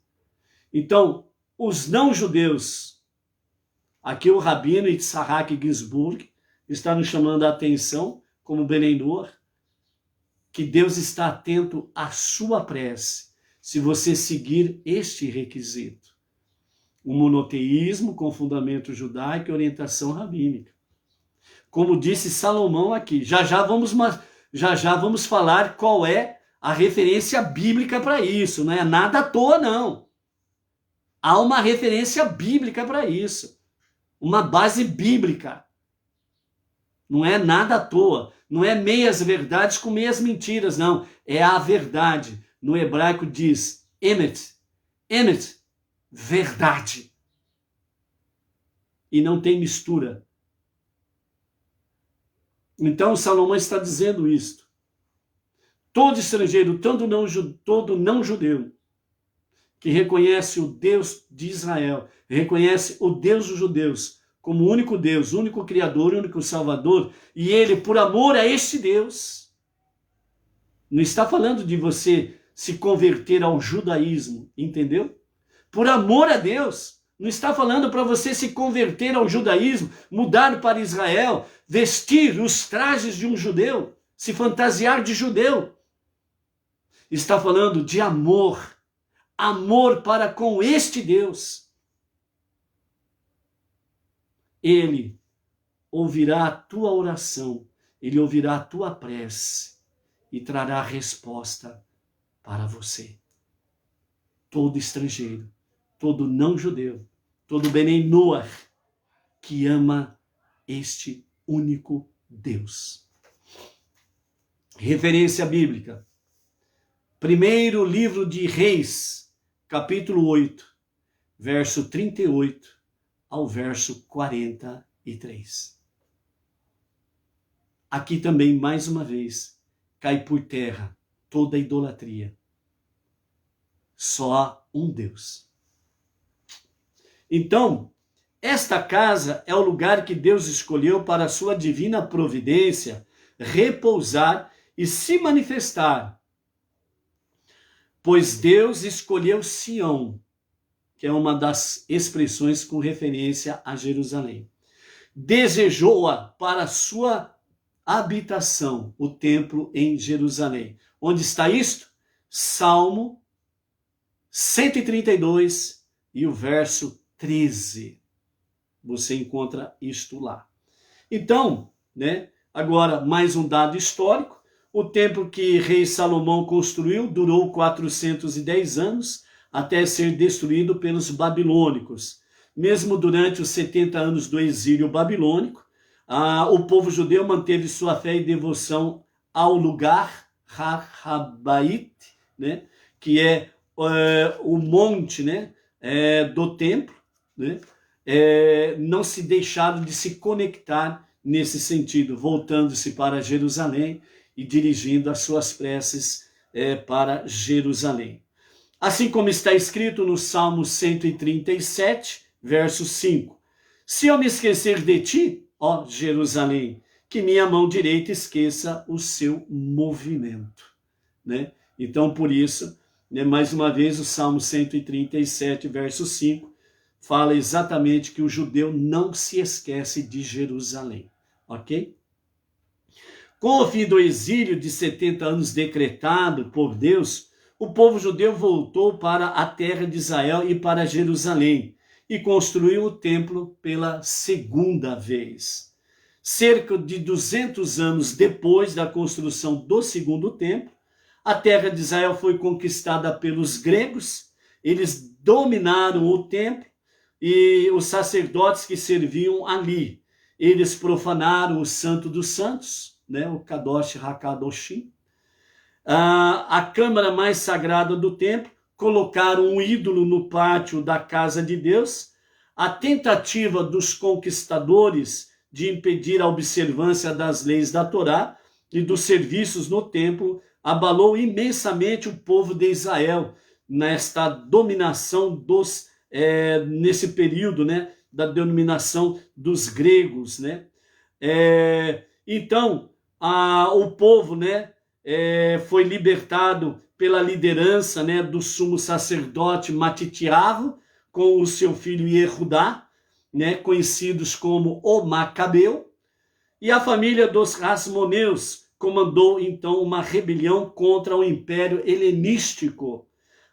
Então, os não-judeus, aqui o rabino Yitzhak Ginsburg está nos chamando a atenção, como Benenor, que Deus está atento à sua prece, se você seguir este requisito. O monoteísmo com fundamento judaico e orientação rabínica. Como disse Salomão aqui, já já vamos falar qual é a referência bíblica para isso, não é nada à toa não. Há uma referência bíblica para isso, uma base bíblica. Não é nada à toa, não é meias verdades com meias mentiras, não. É a verdade. No hebraico diz emet, emet, verdade. E não tem mistura. Então Salomão está dizendo isto. Todo estrangeiro, todo não judeu, que reconhece o Deus de Israel, reconhece o Deus dos judeus como o único Deus, único Criador, único Salvador, e ele, por amor a este Deus, não está falando de você se converter ao judaísmo, entendeu? Por amor a Deus, não está falando para você se converter ao judaísmo, mudar para Israel, vestir os trajes de um judeu, se fantasiar de judeu. Está falando de amor, amor para com este Deus. Ele ouvirá a tua oração, ele ouvirá a tua prece e trará resposta para você. Todo estrangeiro, todo não judeu, todo Benei Noach, que ama este único Deus. Referência bíblica. Primeiro livro de Reis, capítulo 8, verso 38 ao verso 43. Aqui também, mais uma vez, cai por terra toda a idolatria. Só há um Deus. Então, esta casa é o lugar que Deus escolheu para a sua divina providência repousar e se manifestar. Pois Deus escolheu Sião, que é uma das expressões com referência a Jerusalém. Desejou-a para a sua habitação, o templo em Jerusalém. Onde está isto? Salmo 132 e o verso 13. Você encontra isto lá. Então, agora mais um dado histórico. O templo que rei Salomão construiu durou 410 anos até ser destruído pelos babilônicos. Mesmo durante os 70 anos do exílio babilônico, o povo judeu manteve sua fé e devoção ao lugar Har-Habait, que é o monte do templo, não se deixaram de se conectar nesse sentido, voltando-se para Jerusalém e dirigindo as suas preces para Jerusalém. Assim como está escrito no Salmo 137, verso 5. Se eu me esquecer de ti, ó Jerusalém, que minha mão direita esqueça o seu movimento. Então, por isso, mais uma vez, o Salmo 137, verso 5, fala exatamente que o judeu não se esquece de Jerusalém. Ok? Com o fim do exílio de 70 anos decretado por Deus, o povo judeu voltou para a terra de Israel e para Jerusalém e construiu o templo pela segunda vez. Cerca de 200 anos depois da construção do segundo templo, a terra de Israel foi conquistada pelos gregos, eles dominaram o templo e os sacerdotes que serviam ali, eles profanaram o Santo dos Santos, o Kadosh HaKadoshim, a câmara mais sagrada do templo, colocaram um ídolo no pátio da casa de Deus. A tentativa dos conquistadores de impedir a observância das leis da Torá e dos serviços no templo abalou imensamente o povo de Israel nesta dominação nesse período, da dominação dos gregos, Então, o povo, foi libertado pela liderança, do sumo sacerdote Matitiarro, com o seu filho Yehudá, conhecidos como o Macabeu, e a família dos Hasmoneus comandou então uma rebelião contra o Império Helenístico.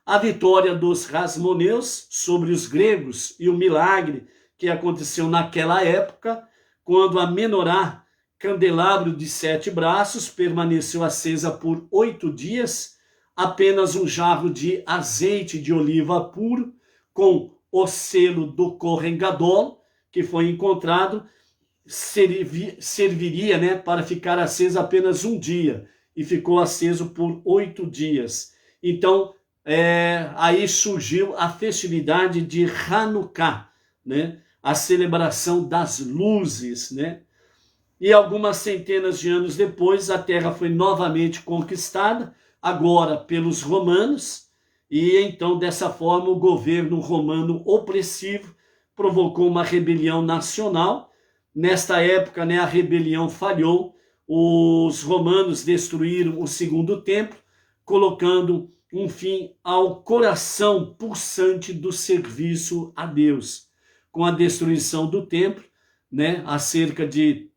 A vitória dos Hasmoneus sobre os gregos e o milagre que aconteceu naquela época, quando a menorá, candelabro de 7 braços, permaneceu acesa por 8 dias, apenas um jarro de azeite de oliva puro, com o selo do Kohen Gadol, que foi encontrado, serviria para ficar aceso apenas um dia, e ficou aceso por 8 dias. Então, aí surgiu a festividade de Hanukkah, a celebração das luzes, E algumas centenas de anos depois, a terra foi novamente conquistada, agora pelos romanos, e então, dessa forma, o governo romano opressivo provocou uma rebelião nacional. Nesta época, né, a rebelião falhou, os romanos destruíram o segundo templo, colocando um fim ao coração pulsante do serviço a Deus. Com a destruição do templo, né, há cerca de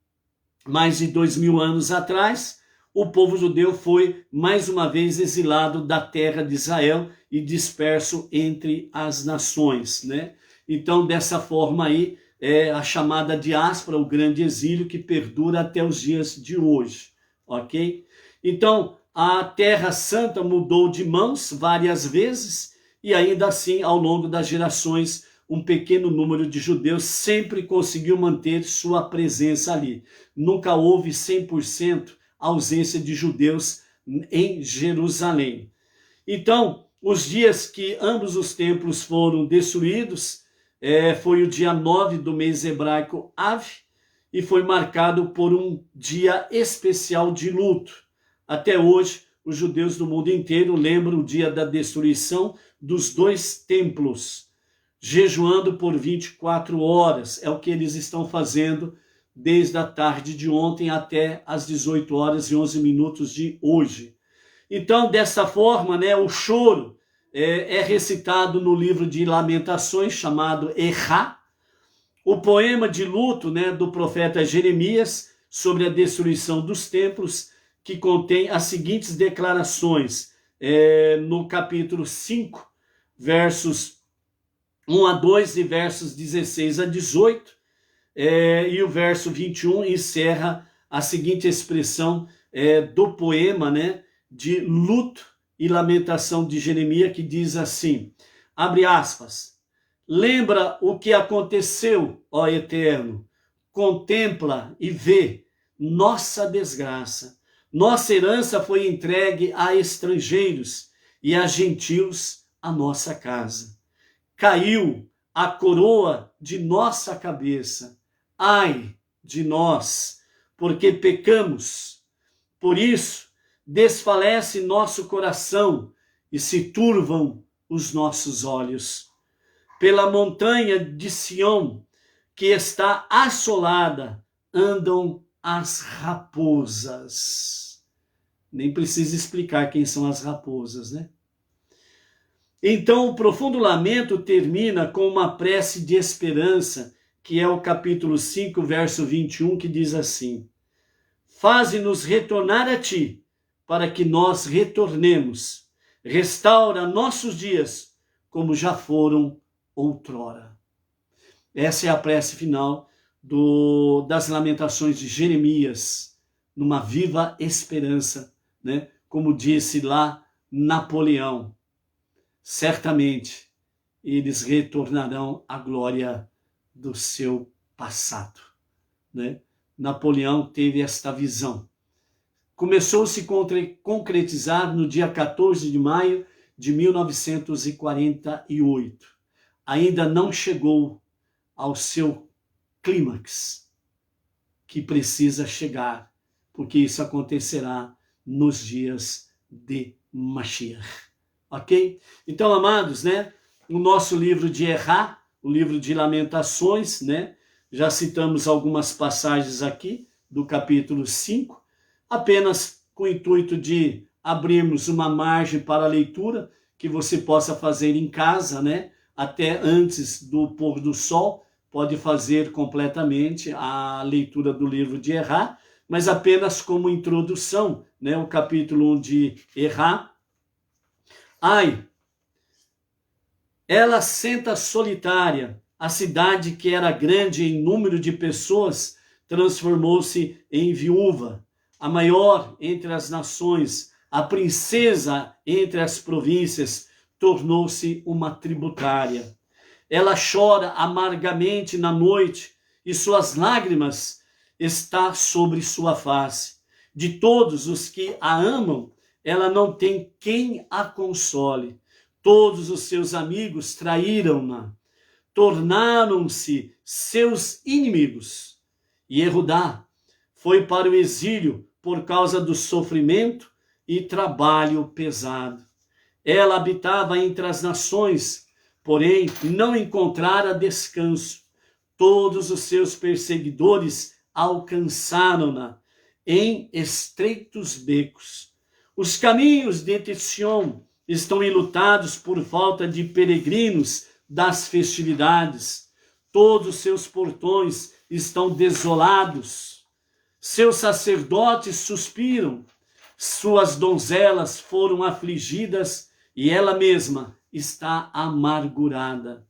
mais de 2000 anos atrás, o povo judeu foi mais uma vez exilado da terra de Israel e disperso entre as nações, né? Então, dessa forma aí, é a chamada diáspora, o grande exílio que perdura até os dias de hoje, ok? Então, a Terra Santa mudou de mãos várias vezes e ainda assim, ao longo das gerações, um pequeno número de judeus sempre conseguiu manter sua presença ali. Nunca houve 100% ausência de judeus em Jerusalém. Então, os dias que ambos os templos foram destruídos, foi o dia 9 do mês hebraico Av, e foi marcado por um dia especial de luto. Até hoje, os judeus do mundo inteiro lembram o dia da destruição dos dois templos, jejuando por 24 horas. É o que eles estão fazendo desde a tarde de ontem até as 18 horas e 11 minutos de hoje. Então, dessa forma, né, o choro é recitado no livro de Lamentações, chamado Errá, o poema de luto, né, do profeta Jeremias sobre a destruição dos templos, que contém as seguintes declarações, no capítulo 5, versos 1 a 2 e versos 16 a 18, e o verso 21 encerra a seguinte expressão do poema, né, de luto e lamentação de Jeremias, que diz assim, abre aspas, lembra o que aconteceu, ó Eterno, contempla e vê nossa desgraça. Nossa herança foi entregue a estrangeiros e a gentios a nossa casa. Caiu a coroa de nossa cabeça. Ai de nós, porque pecamos. Por isso, desfalece nosso coração e se turvam os nossos olhos. Pela montanha de Sião, que está assolada, andam as raposas. Nem precisa explicar quem são as raposas, né? Então, o profundo lamento termina com uma prece de esperança, que é o capítulo 5, verso 21, que diz assim, faze-nos retornar a ti, para que nós retornemos. Restaura nossos dias, como já foram outrora. Essa é a prece final das Lamentações de Jeremias, numa viva esperança, né? Como disse lá Napoleão, certamente eles retornarão à glória do seu passado, né? Napoleão teve esta visão. Começou a se concretizar no dia 14 de maio de 1948. Ainda não chegou ao seu clímax, que precisa chegar, porque isso acontecerá nos dias de Mashiach. Ok? Então, amados, né? O nosso livro de Errá, o livro de Lamentações, né? Já citamos algumas passagens aqui do capítulo 5, apenas com o intuito de abrirmos uma margem para a leitura que você possa fazer em casa, né? Até antes do pôr do sol, pode fazer completamente a leitura do livro de Errá, mas apenas como introdução, né? O capítulo 1 de Errá. Ai, ela senta solitária, a cidade que era grande em número de pessoas transformou-se em viúva, a maior entre as nações, a princesa entre as províncias, tornou-se uma tributária. Ela chora amargamente na noite e suas lágrimas estão sobre sua face. De todos os que a amam, ela não tem quem a console. Todos os seus amigos traíram-na, tornaram-se seus inimigos. E Yehudá foi para o exílio por causa do sofrimento e trabalho pesado. Ela habitava entre as nações, porém não encontrara descanso. Todos os seus perseguidores alcançaram-na em estreitos becos. Os caminhos de Sion estão enlutados por falta de peregrinos das festividades. Todos os seus portões estão desolados. Seus sacerdotes suspiram. Suas donzelas foram afligidas e ela mesma está amargurada.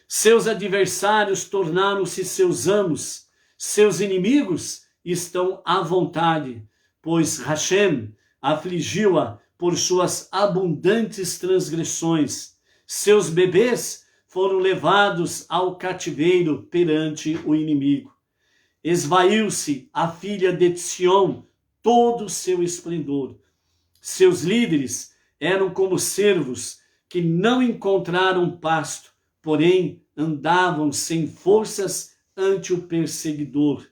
Seus adversários tornaram-se seus amos. Seus inimigos estão à vontade, pois Hashem afligiu-a por suas abundantes transgressões. Seus bebês foram levados ao cativeiro perante o inimigo. Esvaiu-se a filha de Sion todo o seu esplendor. Seus líderes eram como cervos que não encontraram pasto, porém andavam sem forças ante o perseguidor.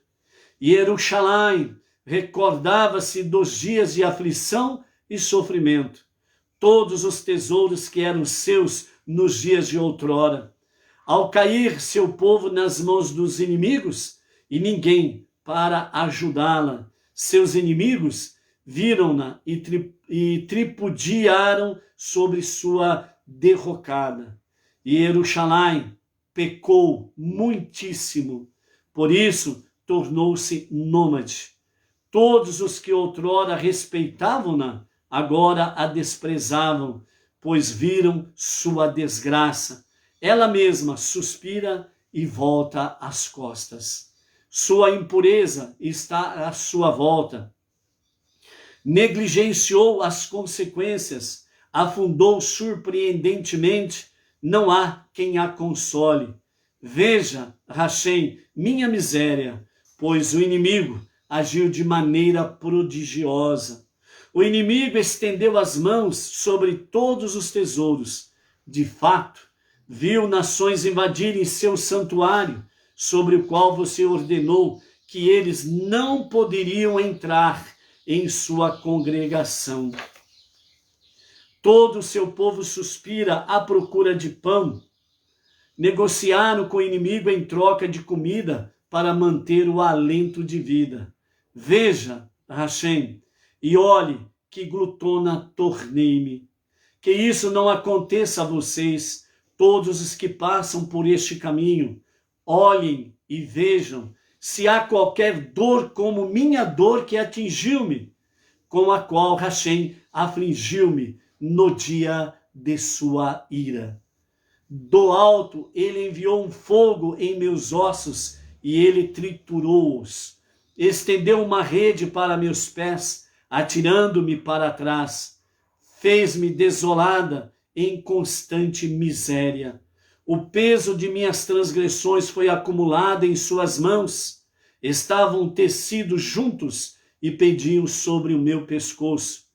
E Jerusalém recordava-se dos dias de aflição e sofrimento, todos os tesouros que eram seus nos dias de outrora. Ao cair seu povo nas mãos dos inimigos, e ninguém para ajudá-la, seus inimigos viram-na e tripudiaram sobre sua derrocada. E Jerusalém pecou muitíssimo, por isso tornou-se nômade. Todos os que outrora respeitavam-na, agora a desprezavam, pois viram sua desgraça. Ela mesma suspira e volta as costas. Sua impureza está à sua volta. Negligenciou as consequências, afundou surpreendentemente, não há quem a console. Veja, Hashem, minha miséria, pois o inimigo agiu de maneira prodigiosa. O inimigo estendeu as mãos sobre todos os tesouros. De fato, viu nações invadirem seu santuário, sobre o qual você ordenou que eles não poderiam entrar em sua congregação. Todo o seu povo suspira à procura de pão. Negociaram com o inimigo em troca de comida para manter o alento de vida. Veja, Hashem, e olhe que glutona tornei-me. Que isso não aconteça a vocês, todos os que passam por este caminho. Olhem e vejam se há qualquer dor como minha dor que atingiu-me, com a qual Hashem afligiu-me no dia de sua ira. Do alto ele enviou um fogo em meus ossos e ele triturou-os. Estendeu uma rede para meus pés, atirando-me para trás. Fez-me desolada em constante miséria. O peso de minhas transgressões foi acumulado em suas mãos. Estavam tecidos juntos e pendiam sobre o meu pescoço.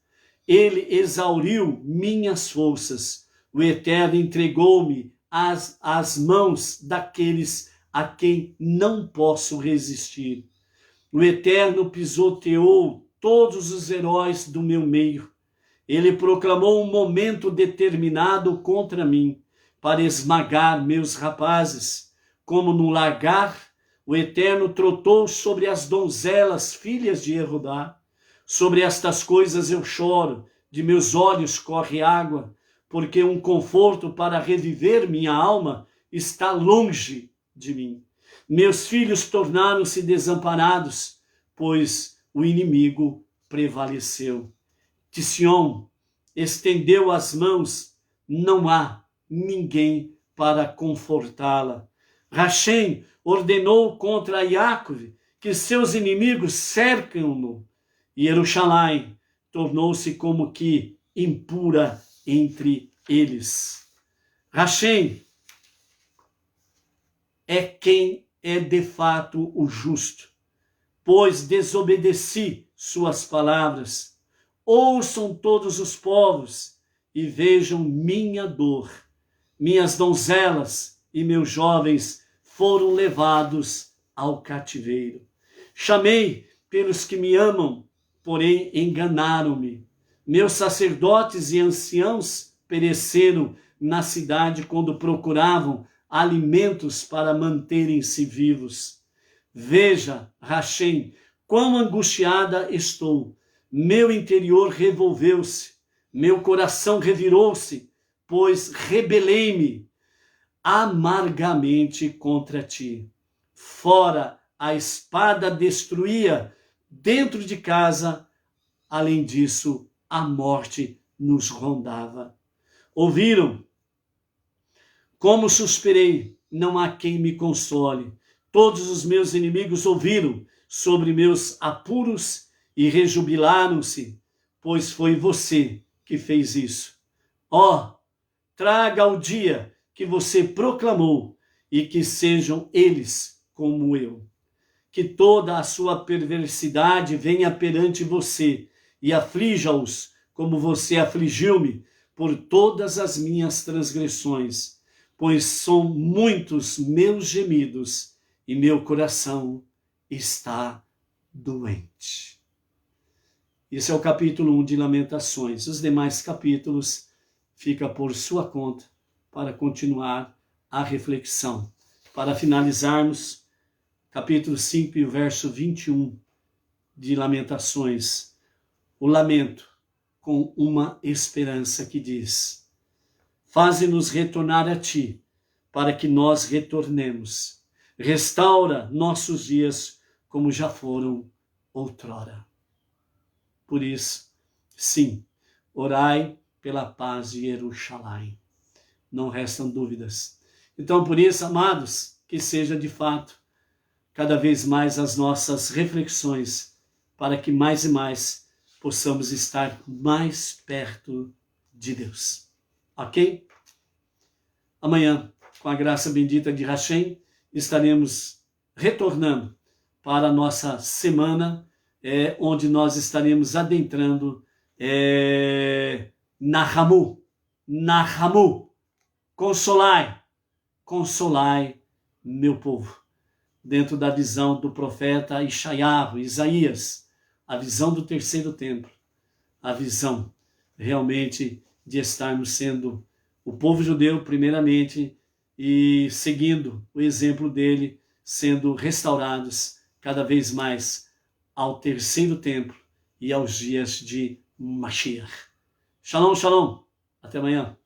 Ele exauriu minhas forças. O Eterno entregou-me às mãos daqueles a quem não posso resistir. O Eterno pisoteou todos os heróis do meu meio. Ele proclamou um momento determinado contra mim, para esmagar meus rapazes. Como no lagar, o Eterno trotou sobre as donzelas, filhas de Erudá. Sobre estas coisas eu choro, de meus olhos corre água, porque um conforto para reviver minha alma está longe de mim. Meus filhos tornaram-se desamparados, pois o inimigo prevaleceu. Sion estendeu as mãos, não há ninguém para confortá-la. Hashem ordenou contra Yaakov que seus inimigos cercam-no, e Jerusalém tornou-se como que impura entre eles. Hashem é quem é de fato o justo, pois desobedeci suas palavras. Ouçam todos os povos e vejam minha dor. Minhas donzelas e meus jovens foram levados ao cativeiro. Chamei pelos que me amam, porém enganaram-me. Meus sacerdotes e anciãos pereceram na cidade quando procuravam alimentos para manterem-se vivos. Veja, Rachem, quão angustiada estou. Meu interior revolveu-se, meu coração revirou-se, pois rebelei-me amargamente contra ti. Fora a espada destruía, dentro de casa, além disso, a morte nos rondava. Ouviram? Como suspirei, não há quem me console. Todos os meus inimigos ouviram sobre meus apuros e rejubilaram-se, pois foi você que fez isso. Ó, traga o dia que você proclamou e que sejam eles como eu. Que toda a sua perversidade venha perante você e aflija-os como você afligiu-me por todas as minhas transgressões, pois são muitos meus gemidos e meu coração está doente. Esse é o capítulo 1 de Lamentações. Os demais capítulos fica por sua conta para continuar a reflexão. Para finalizarmos, capítulo 5 e verso 21 de Lamentações. O lamento com uma esperança que diz: faze-nos retornar a ti, para que nós retornemos. Restaura nossos dias como já foram outrora. Por isso, sim, orai pela paz de Jerusalém. Não restam dúvidas. Então, por isso, amados, que seja de fato cada vez mais as nossas reflexões, para que mais e mais possamos estar mais perto de Deus. Ok? Amanhã, com a graça bendita de Rachem, estaremos retornando para a nossa semana, onde nós estaremos adentrando Nahamu, consolai meu povo. Dentro da visão do profeta Isaías, a visão do terceiro templo, a visão realmente de estarmos sendo o povo judeu primeiramente e seguindo o exemplo dele, sendo restaurados cada vez mais ao terceiro templo e aos dias de Mashiach. Shalom, shalom. Até amanhã.